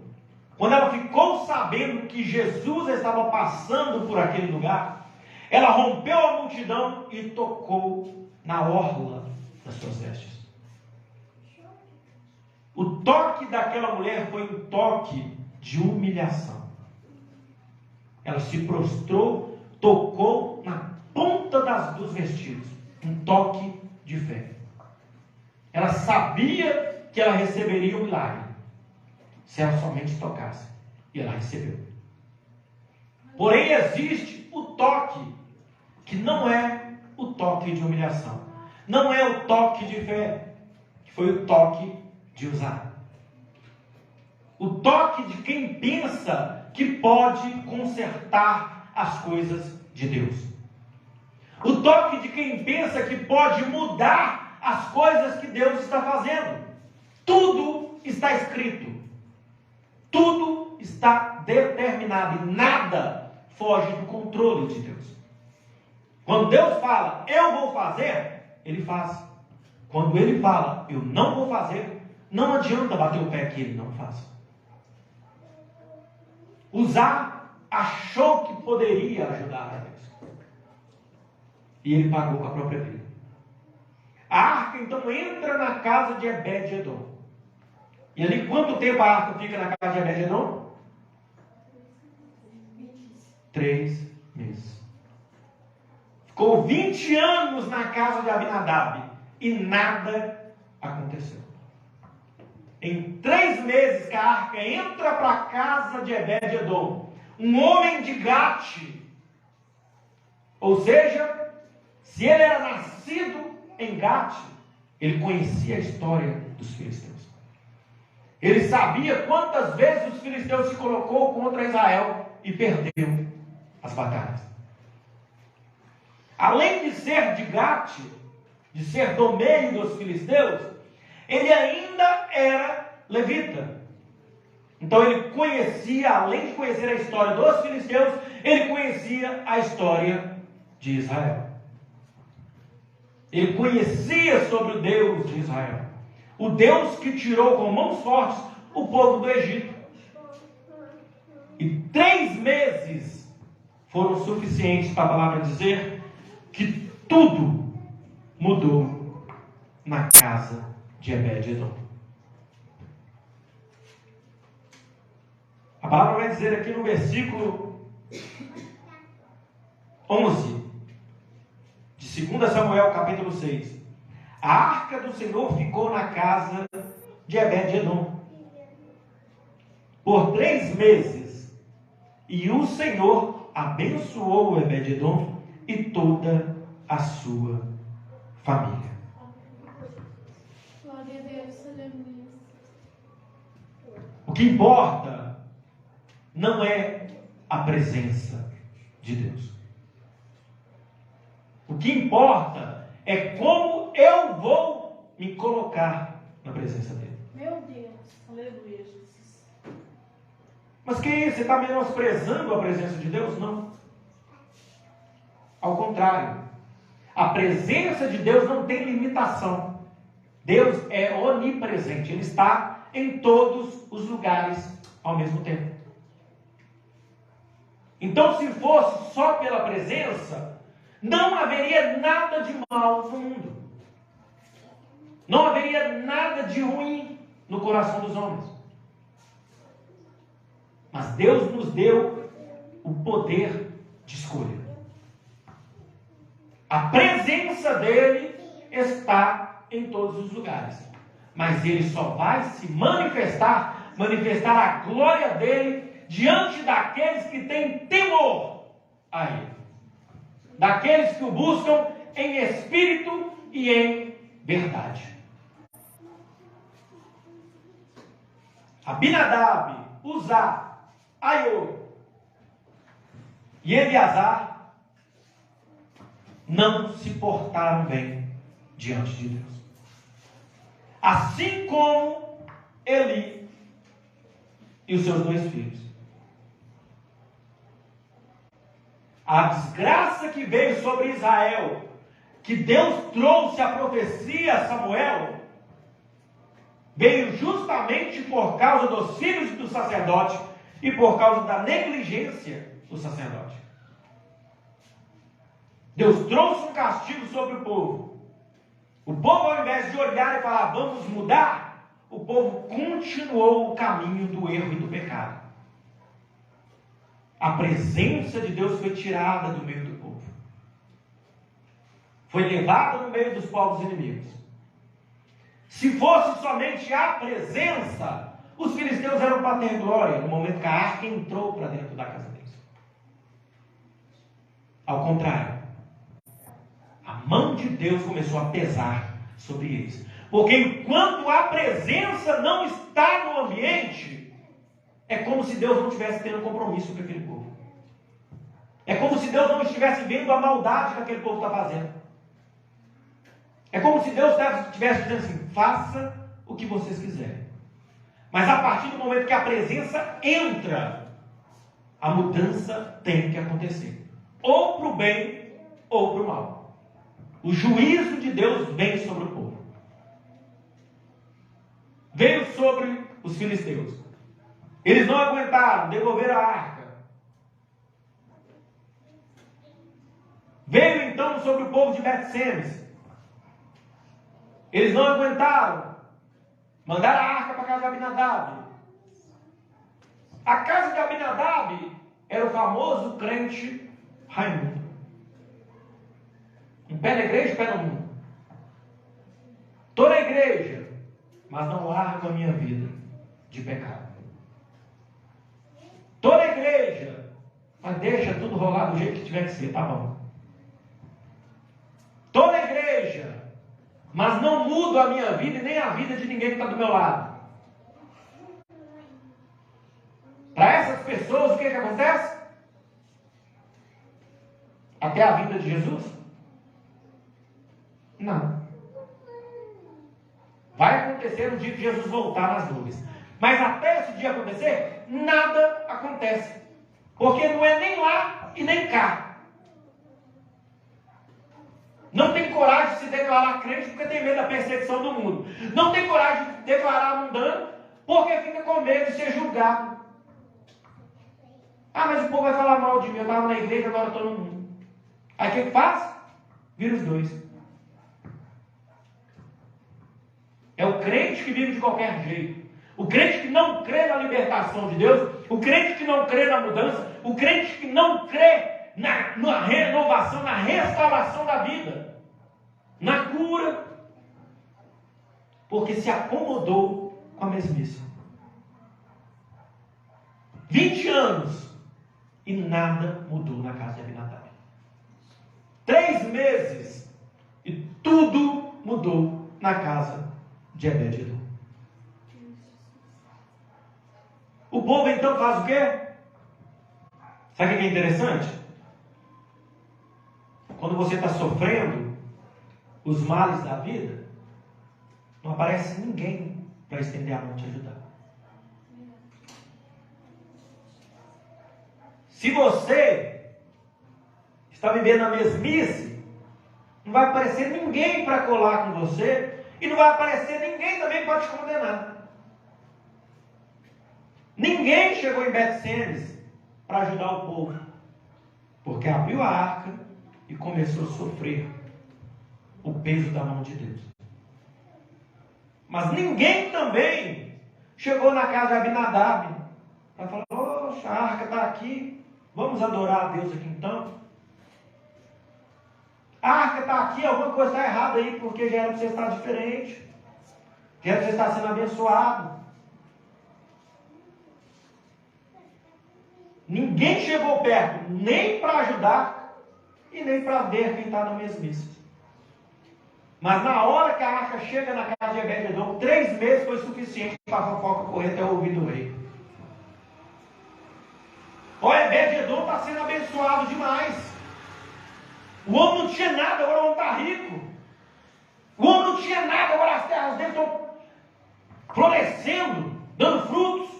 Quando ela ficou sabendo que Jesus estava passando por aquele lugar, ela rompeu a multidão e tocou na orla das suas vestes. O toque daquela mulher foi um toque de humilhação. Ela se prostrou, tocou na ponta dos vestidos. Um toque de fé. Ela sabia que ela receberia o milagre se ela somente tocasse. E ela recebeu. Porém, existe o toque que não é o toque de humilhação. Não é o toque de fé. Que foi o toque de Uzá. O toque de quem pensa que pode consertar as coisas de Deus. O toque de quem pensa que pode mudar as coisas que Deus está fazendo. Tudo está escrito. Tudo está determinado. E nada foge do controle de Deus. Quando Deus fala, eu vou fazer, Ele faz. Quando Ele fala, eu não vou fazer, não adianta bater o pé que Ele não faz. Uzá achou que poderia ajudar a Deus. E ele pagou com a própria vida. A arca então entra na casa de Obed-edom. E ali quanto tempo a arca fica na casa de Obed-edom? 3 meses. Ficou 20 anos na casa de Abinadab. E nada aconteceu. Em 3 meses que a arca entra para a casa de Obed-edom, um homem de Gate, ou seja, se ele era nascido em Gate, ele conhecia a história dos filisteus. Ele sabia quantas vezes os filisteus se colocou contra Israel e perdeu as batalhas. Além de ser de Gate, de ser do meio dos filisteus, ele ainda era levita. Então ele conhecia, além de conhecer a história dos filisteus, ele conhecia a história de Israel. Ele conhecia sobre o Deus de Israel. O Deus que tirou com mãos fortes o povo do Egito. E 3 meses foram suficientes para a palavra dizer que tudo mudou na casa de Obed-edom. A palavra vai dizer aqui no versículo 11 de 2 Samuel capítulo 6. A arca do Senhor ficou na casa de Obed-edom por 3 meses, e o Senhor abençoou Obed-edom e toda a sua família. Glória a Deus, aleluia. O que importa não é a presença de Deus. O que importa é como eu vou me colocar na presença dele. Meu Deus, aleluia, Jesus. Mas que isso? Você está menosprezando a presença de Deus? Não. Ao contrário. A presença de Deus não tem limitação. Deus é onipresente. Ele está em todos os lugares ao mesmo tempo. Então, se fosse só pela presença, não haveria nada de mal no mundo. Não haveria nada de ruim no coração dos homens. Mas Deus nos deu o poder de escolha. A presença dele está em todos os lugares. Mas ele só vai se manifestar a glória dele diante daqueles que têm temor a ele. Daqueles que o buscam em espírito e em verdade. Abinadab, Uzá, Aiô e Eleazar não se portaram bem diante de Deus. Assim como Eli e os seus 2 filhos. A desgraça que veio sobre Israel, que Deus trouxe a profecia a Samuel, veio justamente por causa dos filhos do sacerdote e por causa da negligência do sacerdote. Deus trouxe um castigo sobre o povo. O povo, ao invés de olhar e falar, vamos mudar, o povo continuou o caminho do erro e do pecado. A presença de Deus foi tirada do meio do povo. Foi levada no meio dos povos inimigos. Se fosse somente a presença, os filisteus eram para ter glória no momento que a arca entrou para dentro da casa deles. Ao contrário, a mão de Deus começou a pesar sobre eles. Porque enquanto a presença não está no ambiente, é como se Deus não estivesse tendo compromisso com aquele povo. É como se Deus não estivesse vendo a maldade que aquele povo está fazendo. É como se Deus estivesse dizendo assim, faça o que vocês quiserem. Mas a partir do momento que a presença entra, a mudança tem que acontecer. Ou para o bem, ou para o mal. O juízo de Deus vem sobre o povo. Veio sobre os filisteus. Eles não aguentaram, devolveram a arca. Veio então sobre o povo de Bet-Semes. Eles não aguentaram. Mandaram a arca para a casa de Abinadab. A casa de Abinadab era o famoso crente Raimundo. Um pé na igreja, pé no mundo. Estou na igreja, mas não largo a minha vida de pecado. Estou na igreja, mas deixa tudo rolar do jeito que tiver que ser, tá bom. Estou na igreja, mas não mudo a minha vida e nem a vida de ninguém que está do meu lado. Para essas pessoas, o que acontece? Até a vinda de Jesus? Não. Vai acontecer no dia que Jesus voltar nas nuvens. Mas até esse dia acontecer, nada acontece. Porque não é nem lá e nem cá. Não tem coragem de se declarar crente porque tem medo da perseguição do mundo. Não tem coragem de declarar mundano porque fica com medo de ser julgado. Ah, mas o povo vai falar mal de mim. Eu estava na igreja, agora estou no mundo. Aí o que faz? Vira os dois. É o crente que vive de qualquer jeito. O crente que não crê na libertação de Deus. O crente que não crê na mudança. O crente que não crê na renovação, na restauração da vida. Na cura. Porque se acomodou com a mesmice. 20 anos e nada mudou na casa de Abinadab. 3 meses e tudo mudou na casa de Obed-edom. O povo então faz o quê? Sabe o que é interessante? Quando você está sofrendo os males da vida, não aparece ninguém para estender a mão e te ajudar. Se você está vivendo a mesmice, não vai aparecer ninguém para colar com você, e não vai aparecer ninguém também para te condenar. Ninguém chegou em Bet-Semes para ajudar o povo, porque abriu a arca e começou a sofrer o peso da mão de Deus. Mas ninguém também chegou na casa de Abinadab para falar: poxa, a arca está aqui, vamos adorar a Deus aqui então. A arca está aqui, alguma coisa está errada aí, porque já era para você estar diferente, já era para você estar sendo abençoado. Ninguém chegou perto, nem para ajudar e nem para ver quem está na mesmice. Mas na hora que a arca chega na casa de Obed-Edom, 3 meses foi suficiente para a fofoca correr até o ouvido do rei. O Obed-Edom está sendo abençoado demais. O homem não tinha nada, agora o homem está rico. O homem não tinha nada, agora as terras dele estão florescendo, dando frutos.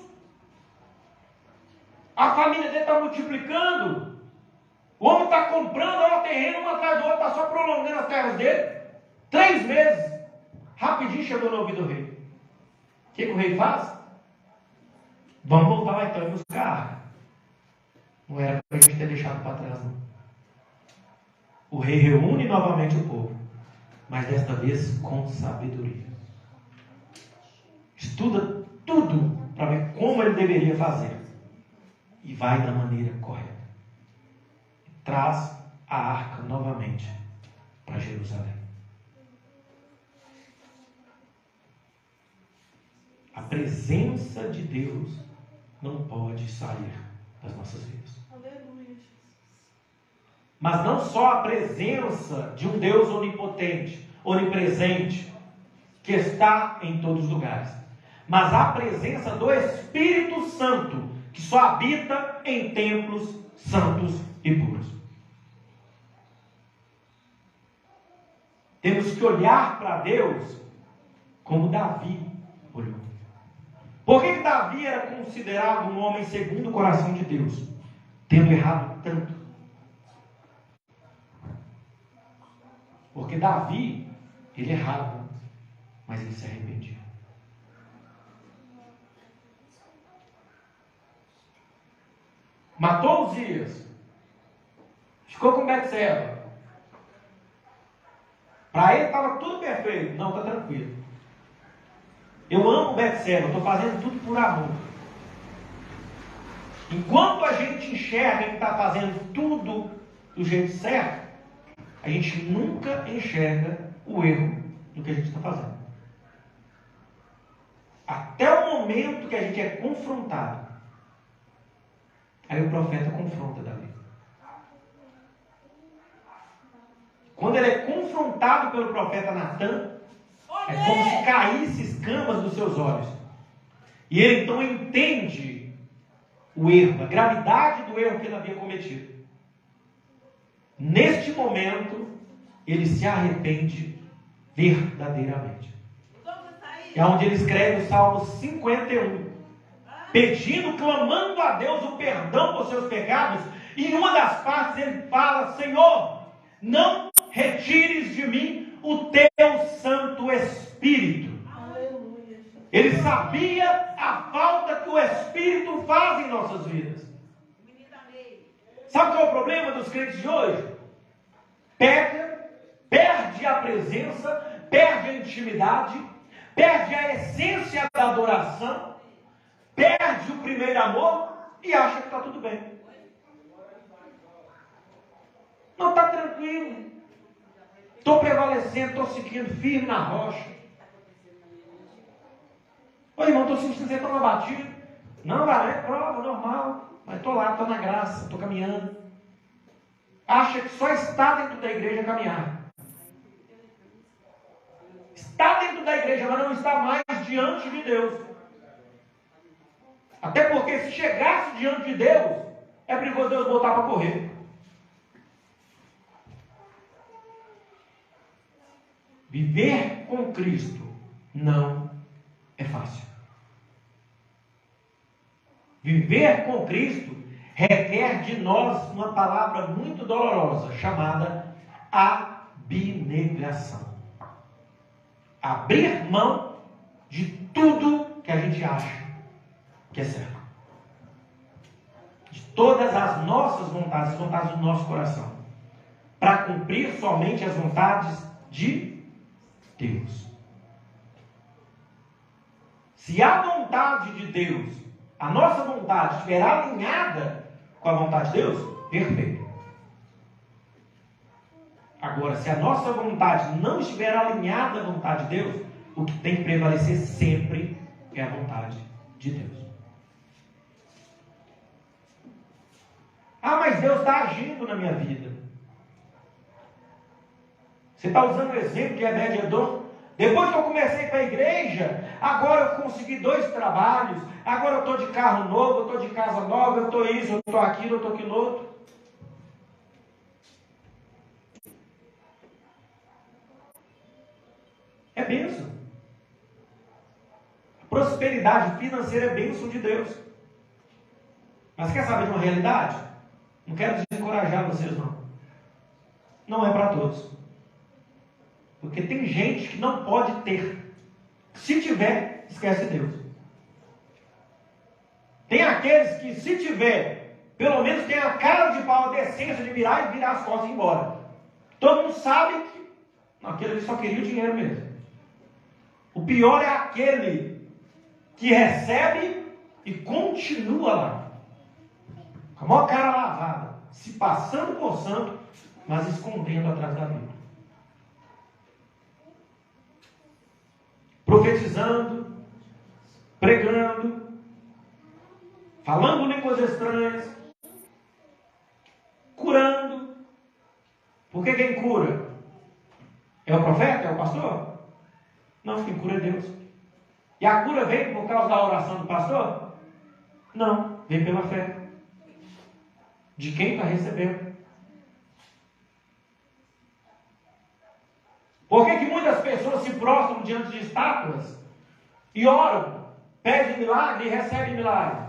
A família dele está multiplicando. O homem está comprando o terreno, um atrás do outro, está só prolongando as terras dele. 3 meses. Rapidinho chegou no ouvido do rei. O que o rei faz? Vamos voltar lá então e buscar a arca. Não era para a gente ter deixado para trás, não. O rei reúne novamente o povo, mas desta vez com sabedoria. Estuda tudo para ver como ele deveria fazer. E vai da maneira correta. Traz a arca novamente para Jerusalém. A presença de Deus não pode sair das nossas vidas. Aleluia. Mas não só a presença de um Deus onipotente, onipresente, que está em todos os lugares, mas a presença do Espírito Santo, que só habita em templos santos e puros. Temos que olhar para Deus como Davi olhou. Por que Davi era considerado um homem segundo o coração de Deus, tendo errado tanto? Porque Davi, ele errava, mas ele se arrependia. Matou Uzias, ficou com Betseba. Para ele estava tudo perfeito. Não, está tranquilo. Eu amo Betseba, estou fazendo tudo por amor. Enquanto a gente enxerga que está fazendo tudo do jeito certo, a gente nunca enxerga o erro do que a gente está fazendo. Até o momento que a gente é confrontado. Aí o profeta confronta Davi. Quando ele é confrontado pelo profeta Natan, é como se caísse escamas dos seus olhos. E ele então entende o erro, a gravidade do erro que ele havia cometido. Neste momento, ele se arrepende verdadeiramente. É onde ele escreve o Salmo 51, pedindo, clamando a Deus o perdão por seus pecados. E em uma das partes ele fala: Senhor, não retires de mim o teu Santo Espírito. Aleluia. Ele sabia a falta que o Espírito faz em nossas vidas. Sabe qual é o problema dos crentes de hoje? Perde a presença, perde a intimidade, perde a essência da adoração, perde o primeiro amor e acha que está tudo bem. Não, está tranquilo. Estou prevalecendo, estou seguindo firme na rocha. Ô irmão, estou sentindo que estou abatido. Não, galera, é prova, normal. Mas estou lá, estou na graça, estou caminhando. Acha que só está dentro da igreja caminhar. Está dentro da igreja, mas não está mais diante de Deus. Até porque se chegasse diante de Deus, é perigoso Deus botar para correr. Viver com Cristo não é fácil. Viver com Cristo requer de nós uma palavra muito dolorosa, chamada abnegação. Abrir mão de tudo que a gente acha que é certo. De todas as nossas vontades, as vontades do nosso coração, para cumprir somente as vontades de Deus. Se a vontade de Deus, a nossa vontade, estiver alinhada com a vontade de Deus, perfeito. Agora, se a nossa vontade não estiver alinhada à vontade de Deus, o que tem que prevalecer sempre é a vontade de Deus. Ah, mas Deus está agindo na minha vida. Você está usando o exemplo de Obed-Edom? Depois que eu comecei para a igreja, agora eu consegui 2 trabalhos, agora eu estou de carro novo, eu estou de casa nova, eu estou isso, eu estou aquilo, eu estou aquilo outro. É bênção. Prosperidade financeira é bênção de Deus. Mas quer saber de uma realidade? Não quero desencorajar vocês, não. Não é para todos. Porque tem gente que não pode ter. Se tiver, esquece Deus. Tem aqueles que, se tiver, pelo menos tem a cara de pau, a decência de virar e virar as costas e ir embora. Todo mundo sabe que aquele ali só queria o dinheiro mesmo. O pior é aquele que recebe e continua lá. Com a maior cara lavada, se passando por santo, mas escondendo atrás da Bíblia. Profetizando, pregando, falando línguas estranhas, curando. Porque quem cura? É o profeta? É o pastor? Não, quem cura é Deus. E a cura vem por causa da oração do pastor? Não, vem pela fé. De quem está recebendo. Por que muitas pessoas se prostram diante de estátuas e oram, pedem milagre e recebem milagre?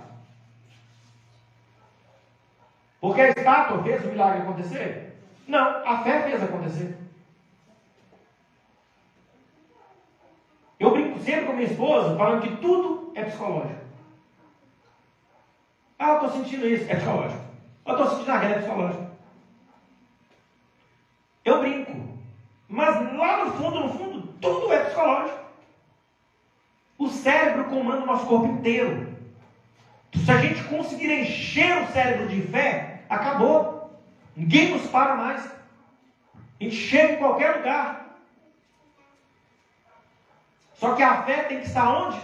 Porque a estátua fez o milagre acontecer? Não, a fé fez acontecer. Eu brinco sempre com minha esposa, falando que tudo é psicológico. Ah, eu estou sentindo isso, é psicológico. Eu estou sentindo a ré, é psicológico. Eu brinco. Mas lá no fundo, tudo é psicológico. O cérebro comanda o nosso corpo inteiro. Se a gente conseguir encher o cérebro de fé, acabou. Ninguém nos para mais. A gente chega em qualquer lugar. Só que a fé tem que estar onde?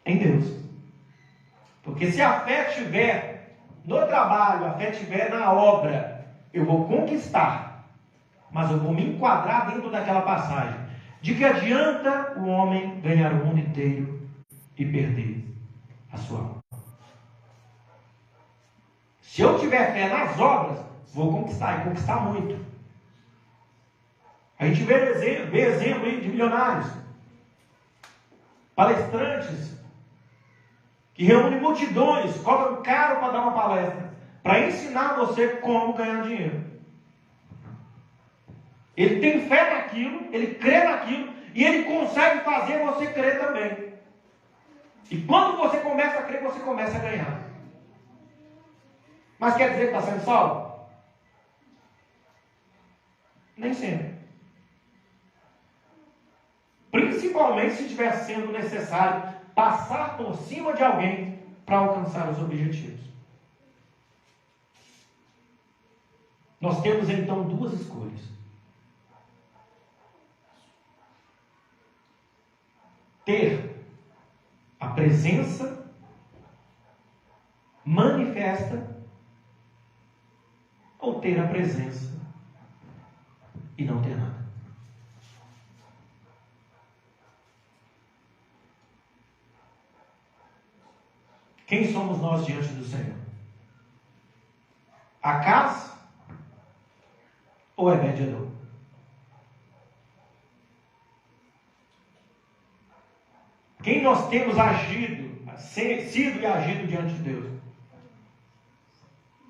Em Deus. Porque se a fé estiver no trabalho, a fé estiver na obra, eu vou conquistar. Mas eu vou me enquadrar dentro daquela passagem. De que adianta o homem ganhar o mundo inteiro e perder a sua alma? Se eu tiver fé nas obras, vou conquistar, e conquistar muito. A gente vê exemplo aí de milionários, palestrantes, que reúnem multidões, cobram caro para dar uma palestra, para ensinar você como ganhar dinheiro. Ele tem fé naquilo, ele crê naquilo, e ele consegue fazer você crer também. E quando você começa a crer, você começa a ganhar. Mas quer dizer que está sendo salvo? Nem sempre. Principalmente se estiver sendo necessário passar por cima de alguém para alcançar os objetivos. Nós temos então 2 escolhas. Ter a presença manifesta ou ter a presença e não ter nada. Quem somos nós diante do Senhor? Acas ou Obed-Edom? Quem nós temos agido, sido e agido diante de Deus?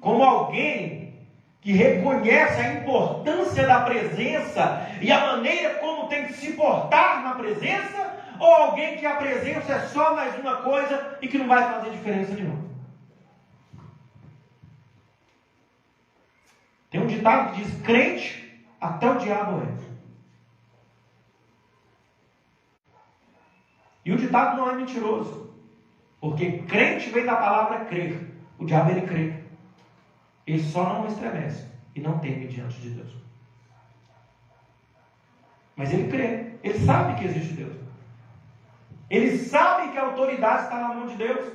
como alguém que reconhece a importância da presença e a maneira como tem que se portar na presença, ou alguém que a presença é só mais uma coisa e que não vai fazer diferença nenhuma? Tem um ditado que diz: crente até o diabo é. E o ditado não é mentiroso, porque crente vem da palavra crer. O diabo, ele crê, ele só não estremece e não teme diante de Deus. Mas ele crê, ele sabe que existe Deus, ele sabe que a autoridade está na mão de Deus.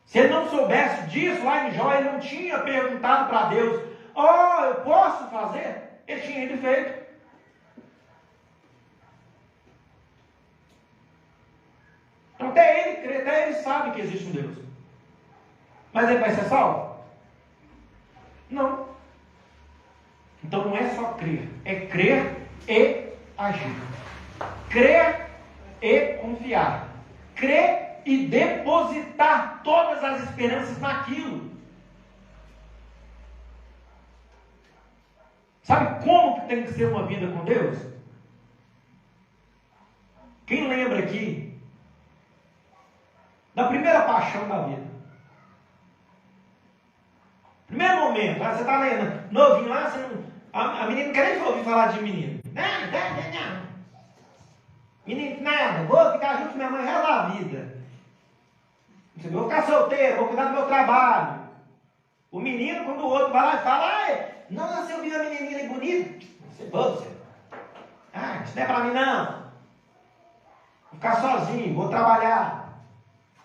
Se ele não soubesse disso lá em Jó, ele não tinha perguntado para Deus: oh, eu posso fazer? Ele tinha ido e feito. Então até ele crê, até ele sabe que existe um Deus. Mas ele vai ser salvo? Não. Então não é só crer, é crer e agir. Crer e confiar. Crer e depositar todas as esperanças naquilo. Sabe como que tem que ser uma vida com Deus? Quem lembra aqui da primeira paixão da vida? Primeiro momento, você está lendo, novinho lá, você não, a menina não quer nem ouvir falar de menino. Não. Menino, nada, vou ficar junto com minha mãe o resto da vida. Vou ficar solteiro, vou cuidar do meu trabalho. O menino, quando o outro vai lá e fala: nossa, eu vi uma menininha ali bonita. Você. Isso não é para mim não. Vou ficar sozinho, vou trabalhar.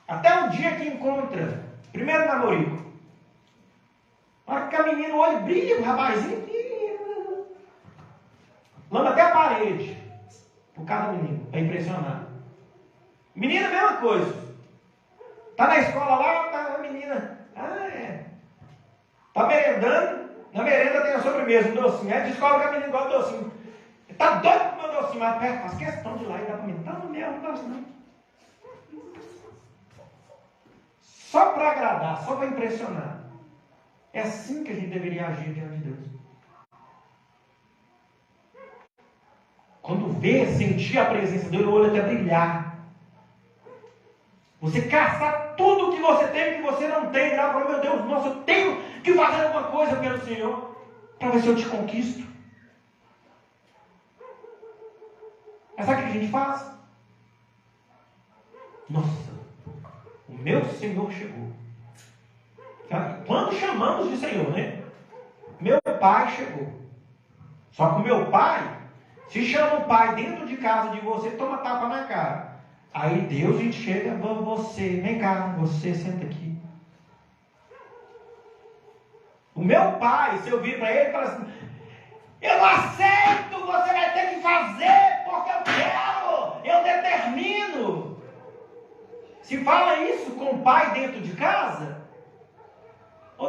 Até o dia que encontra primeiro namorico. Na hora que a menina, o olho brilha, o rapazinho, lama até a parede, por causa do menino, para impressionar. Menina, mesma coisa. Está na escola lá, tá a menina, está merendando, na merenda tem a sobremesa, um docinho. Aí descobre que a menina gosta de docinho. Está doido com o meu docinho, mas faz questão de ir lá e dar para a menina. Não, não gosto não. Só para agradar, só para impressionar. É assim que a gente deveria agir diante de Deus. Quando vê, sentir a presença dele, o olho até brilhar. Você caçar tudo que você tem e que você não tem. Lá, fala: meu Deus, nossa, eu tenho que fazer alguma coisa pelo Senhor, para ver se eu te conquisto. Mas sabe o que a gente faz? Nossa, o meu Senhor chegou. Quando chamamos de Senhor, né? Meu pai chegou. Só que o meu pai, se chama o pai dentro de casa de você, toma tapa na cara. Aí Deus, a gente chega: você, vem cá, você senta aqui. O meu pai, se eu vir para ele, fala assim: eu não aceito, você vai ter que fazer, porque eu quero, eu determino. Se fala isso com o pai dentro de casa,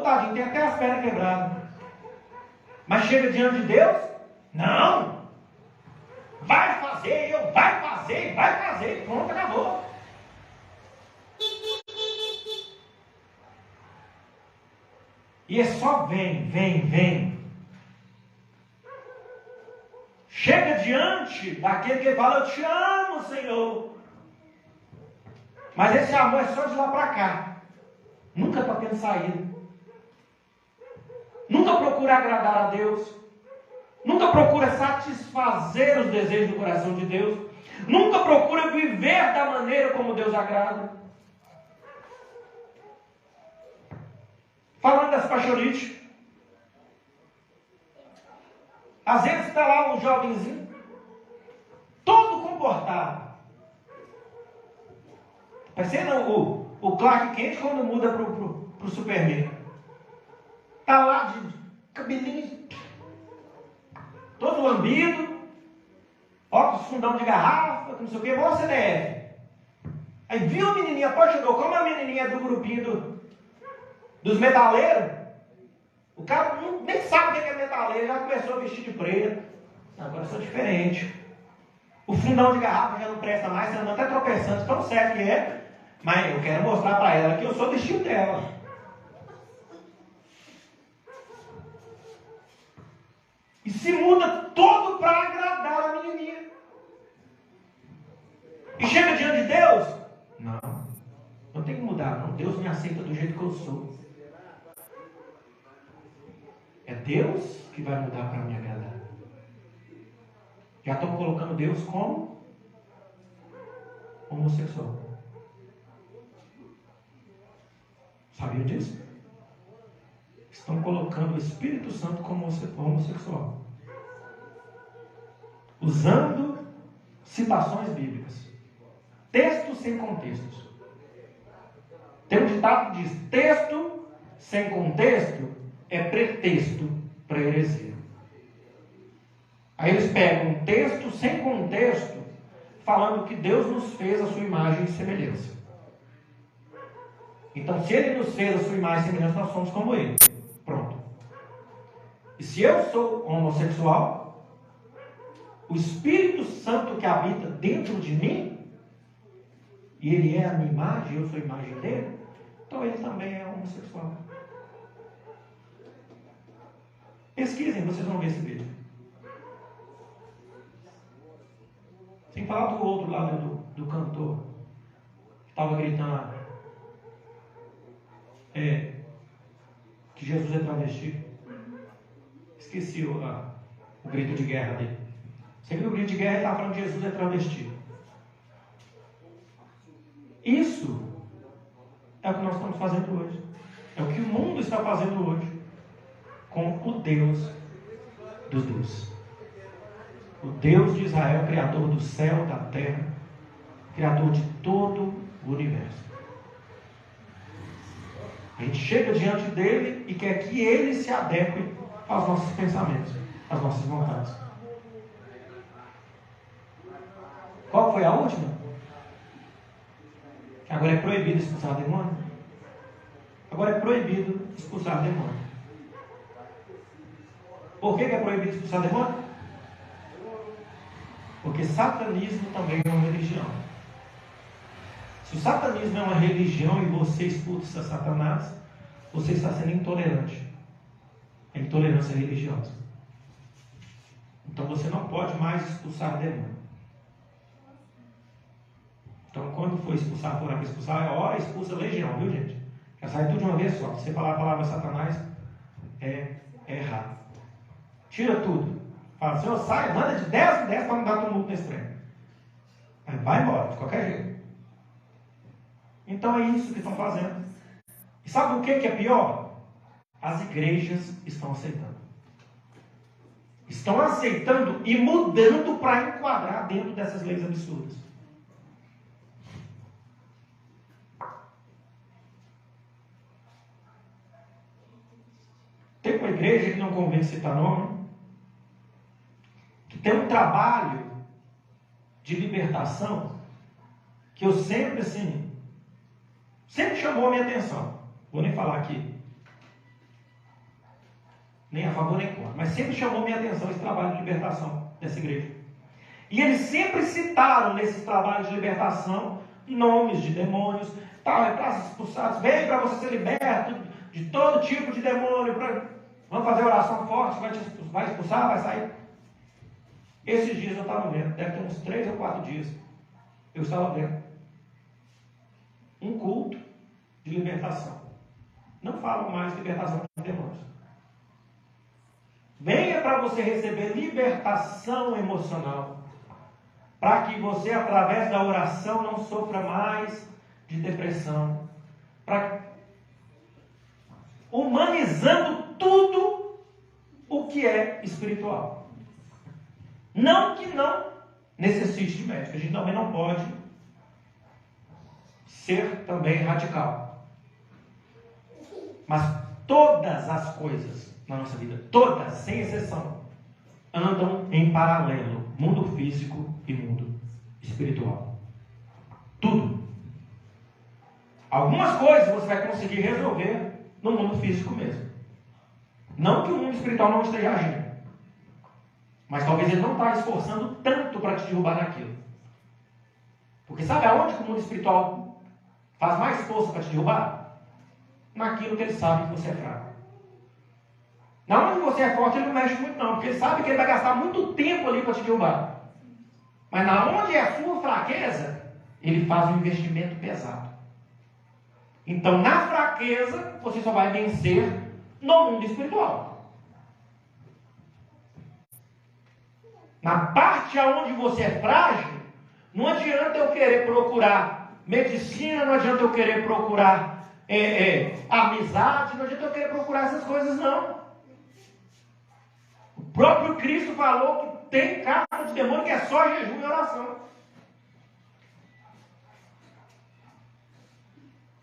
tadinho, tem até as pernas quebradas. Mas chega diante de Deus: não, vai fazer, vai fazer, pronto, acabou. E é só vem. Chega diante daquele que fala: eu te amo, Senhor. Mas esse amor é só de lá para cá. Nunca está tendo saída. Nunca procura agradar a Deus. Nunca procura satisfazer os desejos do coração de Deus. Nunca procura viver da maneira como Deus agrada. Falando das paixonites. Às vezes está lá um jovenzinho, todo comportado. Parecendo o Clark Kent quando muda para o Superman. Está lá de cabelinho todo lambido, óculos fundão de garrafa, não sei o que, igual a CDF. Aí viu a menininha, apaixonou. Como a menininha é do grupinho dos metaleiros, o cara nem sabe o que é metaleiro, já começou a vestir de preto. Agora eu sou diferente. O fundão de garrafa já não presta mais, você anda até tropeçando, tão certo que é, mas eu quero mostrar para ela que eu sou do estilo dela. E se muda todo para agradar a menininha. E chega diante de Deus. Não tem que mudar, não. Deus me aceita do jeito que eu sou. É Deus que vai mudar para me agradar. Já estão colocando Deus como homossexual. Sabiam disso? Estão colocando o Espírito Santo como homossexual. Usando citações bíblicas. Textos sem contextos. Tem um ditado que diz: texto sem contexto é pretexto para heresia. Aí eles pegam um texto sem contexto, falando que Deus nos fez a sua imagem e semelhança. Então, se Ele nos fez a sua imagem e semelhança, nós somos como Ele. Pronto. E se eu sou homossexual, o Espírito Santo que habita dentro de mim, e Ele é a minha imagem, eu sou a imagem dele, então Ele também é homossexual. Pesquisem, vocês vão ver esse vídeo. Sem falar do outro lado do cantor, que estava gritando lá, que Jesus é travesti. Esqueci o grito de guerra dele. Você viu o grito de guerra? Ele estava falando que Jesus é travesti. Isso é o que nós estamos fazendo hoje. É o que o mundo está fazendo hoje com o Deus dos deuses. O Deus de Israel, Criador do céu, da terra, Criador de todo o universo. A gente chega diante dele e quer que ele se adeque aos nossos pensamentos, às nossas vontades. Qual foi a última? Que agora é proibido expulsar demônio. Agora é proibido expulsar demônio. Por que é proibido expulsar demônio? Porque satanismo também é uma religião. Se o satanismo é uma religião e você expulsa Satanás, você está sendo intolerante. É intolerância religiosa. Então você não pode mais expulsar demônio. Então quando for expulsar, for expulsar, expulsa legião, viu gente? Já sai tudo de uma vez só. Se você falar a palavra Satanás, é errado. Tira tudo. Fala, Senhor, sai, manda de 10 em 10 para não dar tumulto nesse trem. Aí vai embora, de qualquer jeito. Então é isso que estão fazendo. E sabe o que é pior? As igrejas estão aceitando. Estão aceitando e mudando para enquadrar dentro dessas leis absurdas. Tem uma igreja que não convém citar nome, que tem um trabalho de libertação que eu sempre chamou a minha atenção. Vou nem falar aqui, nem a favor nem contra, mas sempre chamou a minha atenção esse trabalho de libertação dessa igreja. E eles sempre citaram nesses trabalhos de libertação nomes de demônios, tal, para expulsados, vem para você ser liberto de todo tipo de demônio, vamos fazer oração forte, vai expulsar, vai sair. Esses dias eu estava vendo, deve ter uns 3 ou 4 dias, eu estava vendo um culto de libertação. Não falam mais de libertação de demônios. Venha para você receber libertação emocional, para que você, através da oração, não sofra mais de depressão, humanizando tudo o que é espiritual. Não que não necessite de médico, a gente também não pode ser também radical. Mas todas as coisas na nossa vida, todas, sem exceção, andam em paralelo, mundo físico e mundo espiritual. Tudo. Algumas coisas você vai conseguir resolver no mundo físico mesmo. Não que o mundo espiritual não esteja agindo, mas talvez ele não está esforçando tanto para te derrubar naquilo. Porque sabe aonde que o mundo espiritual faz mais força para te derrubar? Naquilo que ele sabe que você é fraco. Na onde você é forte, ele não mexe muito não, porque ele sabe que ele vai gastar muito tempo ali para te derrubar. Mas na onde é a sua fraqueza, ele faz um investimento pesado. Então, na fraqueza, você só vai vencer no mundo espiritual. Na parte onde você é frágil, não adianta eu querer procurar medicina, não adianta eu querer procurar amizade, não adianta eu querer procurar essas coisas, não. O próprio Cristo falou que tem carta de demônio que é só jejum e oração.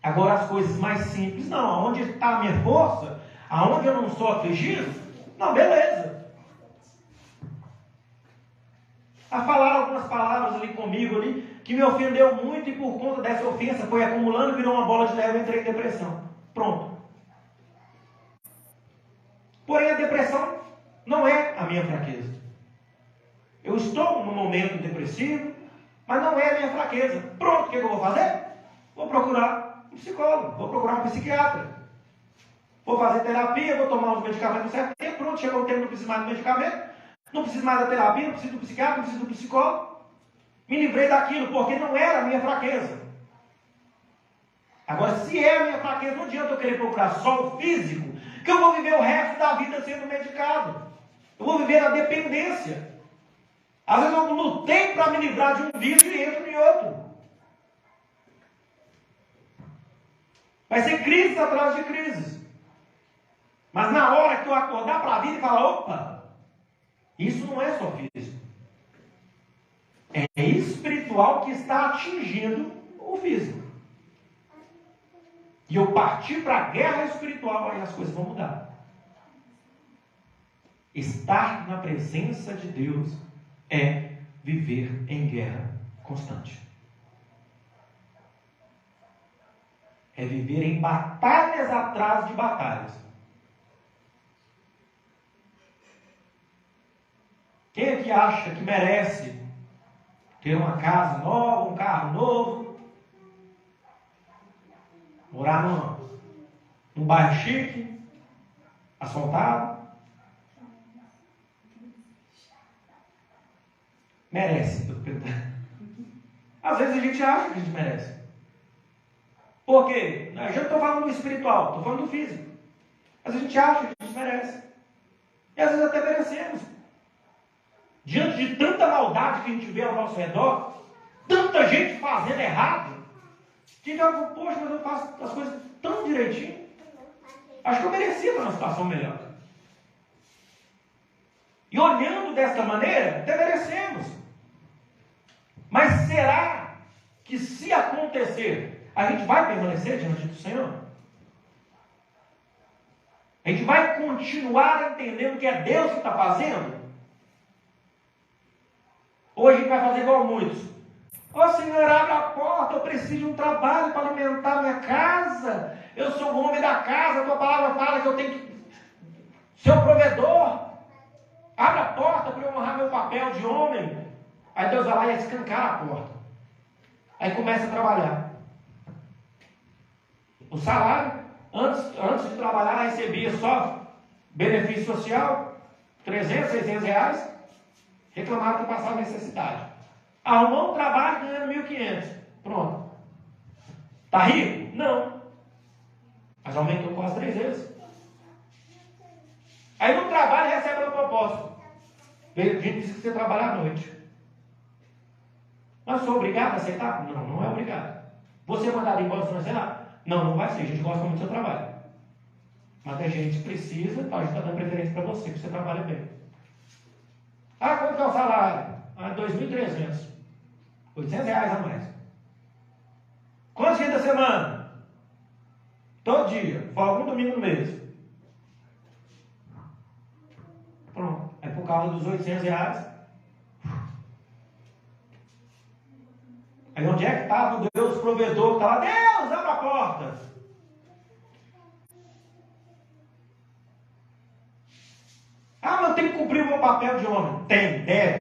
Agora as coisas mais simples, não. Aonde está a minha força? Aonde eu não sou afligido? Não, beleza. A falar algumas palavras ali comigo ali, que me ofendeu muito e por conta dessa ofensa foi acumulando, virou uma bola de neve e entrei em depressão. Pronto. Porém a depressão não é a minha fraqueza. Eu estou num momento depressivo, mas não é a minha fraqueza. Pronto, o que eu vou fazer? Vou procurar um psicólogo, vou procurar um psiquiatra. Vou fazer terapia, vou tomar os medicamentos no certo tempo. Pronto, chegou o tempo, não preciso mais do medicamento. Não preciso mais da terapia, não preciso do psiquiatra, não preciso do psicólogo. Me livrei daquilo, porque não era a minha fraqueza. Agora, se é a minha fraqueza, não adianta eu querer procurar só o físico, que eu vou viver o resto da vida sendo medicado. Eu vou viver na dependência. Às vezes eu lutei para me livrar de um vício e entro em outro. Vai ser crise atrás de crises. Mas na hora que eu acordar para a vida e falar, opa, isso não é só físico. É espiritual que está atingindo o físico. E eu partir para a guerra espiritual, aí as coisas vão mudar. Estar na presença de Deus é viver em guerra constante. É viver em batalhas atrás de batalhas. Quem é que acha que merece ter uma casa nova, um carro novo, morar num bairro chique, asfaltado? Merece. Às vezes a gente acha que a gente merece. Por quê? Eu já não estou falando do espiritual, estou falando do físico. Mas a gente acha que a gente merece. E às vezes até merecemos. Diante de tanta maldade que a gente vê ao nosso redor, tanta gente fazendo errado, que já fala, poxa, mas eu faço as coisas tão direitinho. Acho que eu merecia ter uma situação melhor. E olhando desta maneira, até merecemos. Mas será que se acontecer, a gente vai permanecer diante do Senhor? A gente vai continuar entendendo que é Deus que está fazendo? Ou a gente vai fazer igual muitos? Ó Senhor, abre a porta, eu preciso de um trabalho para alimentar minha casa. Eu sou o homem da casa, a tua palavra fala que eu tenho que ser o provedor. Abre a porta para eu honrar meu papel de homem. Aí Deus vai lá e escancara a porta. Aí começa a trabalhar. O salário, antes de trabalhar, recebia só benefício social, 300, 600 reais. Reclamaram que passava necessidade. Arrumou um trabalho ganhando 1.500. Pronto. Está rico? Não. Mas aumentou quase 3 vezes. Aí no trabalho recebe uma proposta. A gente precisa que você trabalhe à noite. Mas sou obrigado a aceitar? Não, não é obrigado. Você mandado embora se não aceitar? Não, não vai ser. A gente gosta muito do seu trabalho. Mas a gente precisa, a gente está dando preferência para você, que você trabalha bem. Ah, quanto é o salário? Ah, 2.300. 800 reais a mais. Quantos dias da semana? Todo dia. Folga um domingo no mês. Pronto. É por causa dos 800 reais. Aí onde é que estava o Deus provedor? Estava, Deus, abre a porta. Ah, mas eu tenho que cumprir o meu papel de homem. Tem, deve.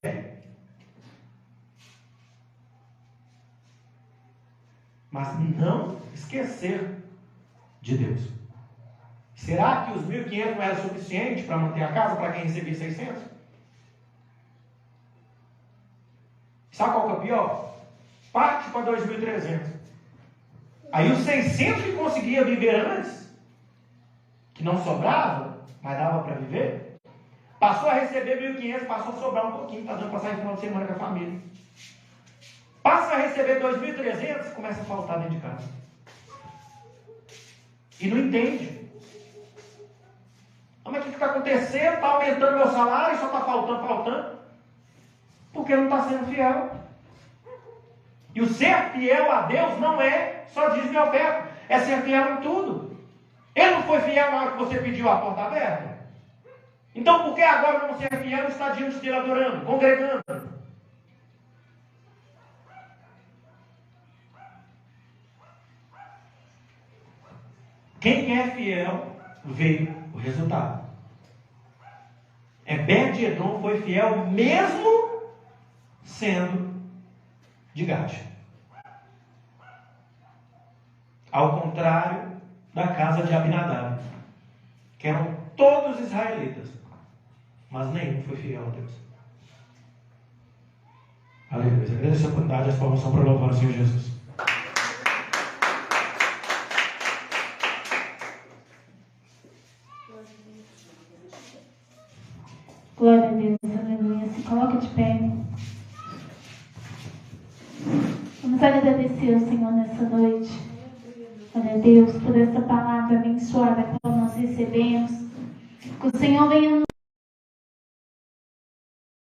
Mas não esquecer de Deus. Será que os 1.500 não era suficiente para manter a casa para quem recebia 600? Sabe qual que é o pior? Parte para 2.300. Aí os 600 que conseguia viver antes, que não sobrava, mas dava para viver, passou a receber 1.500, passou a sobrar um pouquinho, está dando para sair no final de semana com a família. Passa a receber 2.300, começa a faltar dentro de casa. E não entende. Mas o que está acontecendo? Está aumentando meu salário, só está faltando. Porque não está sendo fiel. E o ser fiel a Deus não é só dízimo e oferta, é ser fiel em tudo. Ele não foi fiel na hora que você pediu a porta aberta? Então por que agora não ser fiel e está diante dele adorando, congregando? Quem é fiel vê o resultado. Obed-Edom foi fiel mesmo sendo de Gad. Ao contrário da casa de Abinadab, que eram todos israelitas, mas nenhum foi fiel a Deus. Aleluia. Agradeço a oportunidade e a formação para louvar o Senhor Jesus. Glória a Deus, aleluia. Se coloca de pé. Vamos agradecer ao Senhor nessa noite. Glória a Deus por essa palavra abençoada que nós recebemos. Que o Senhor venha nos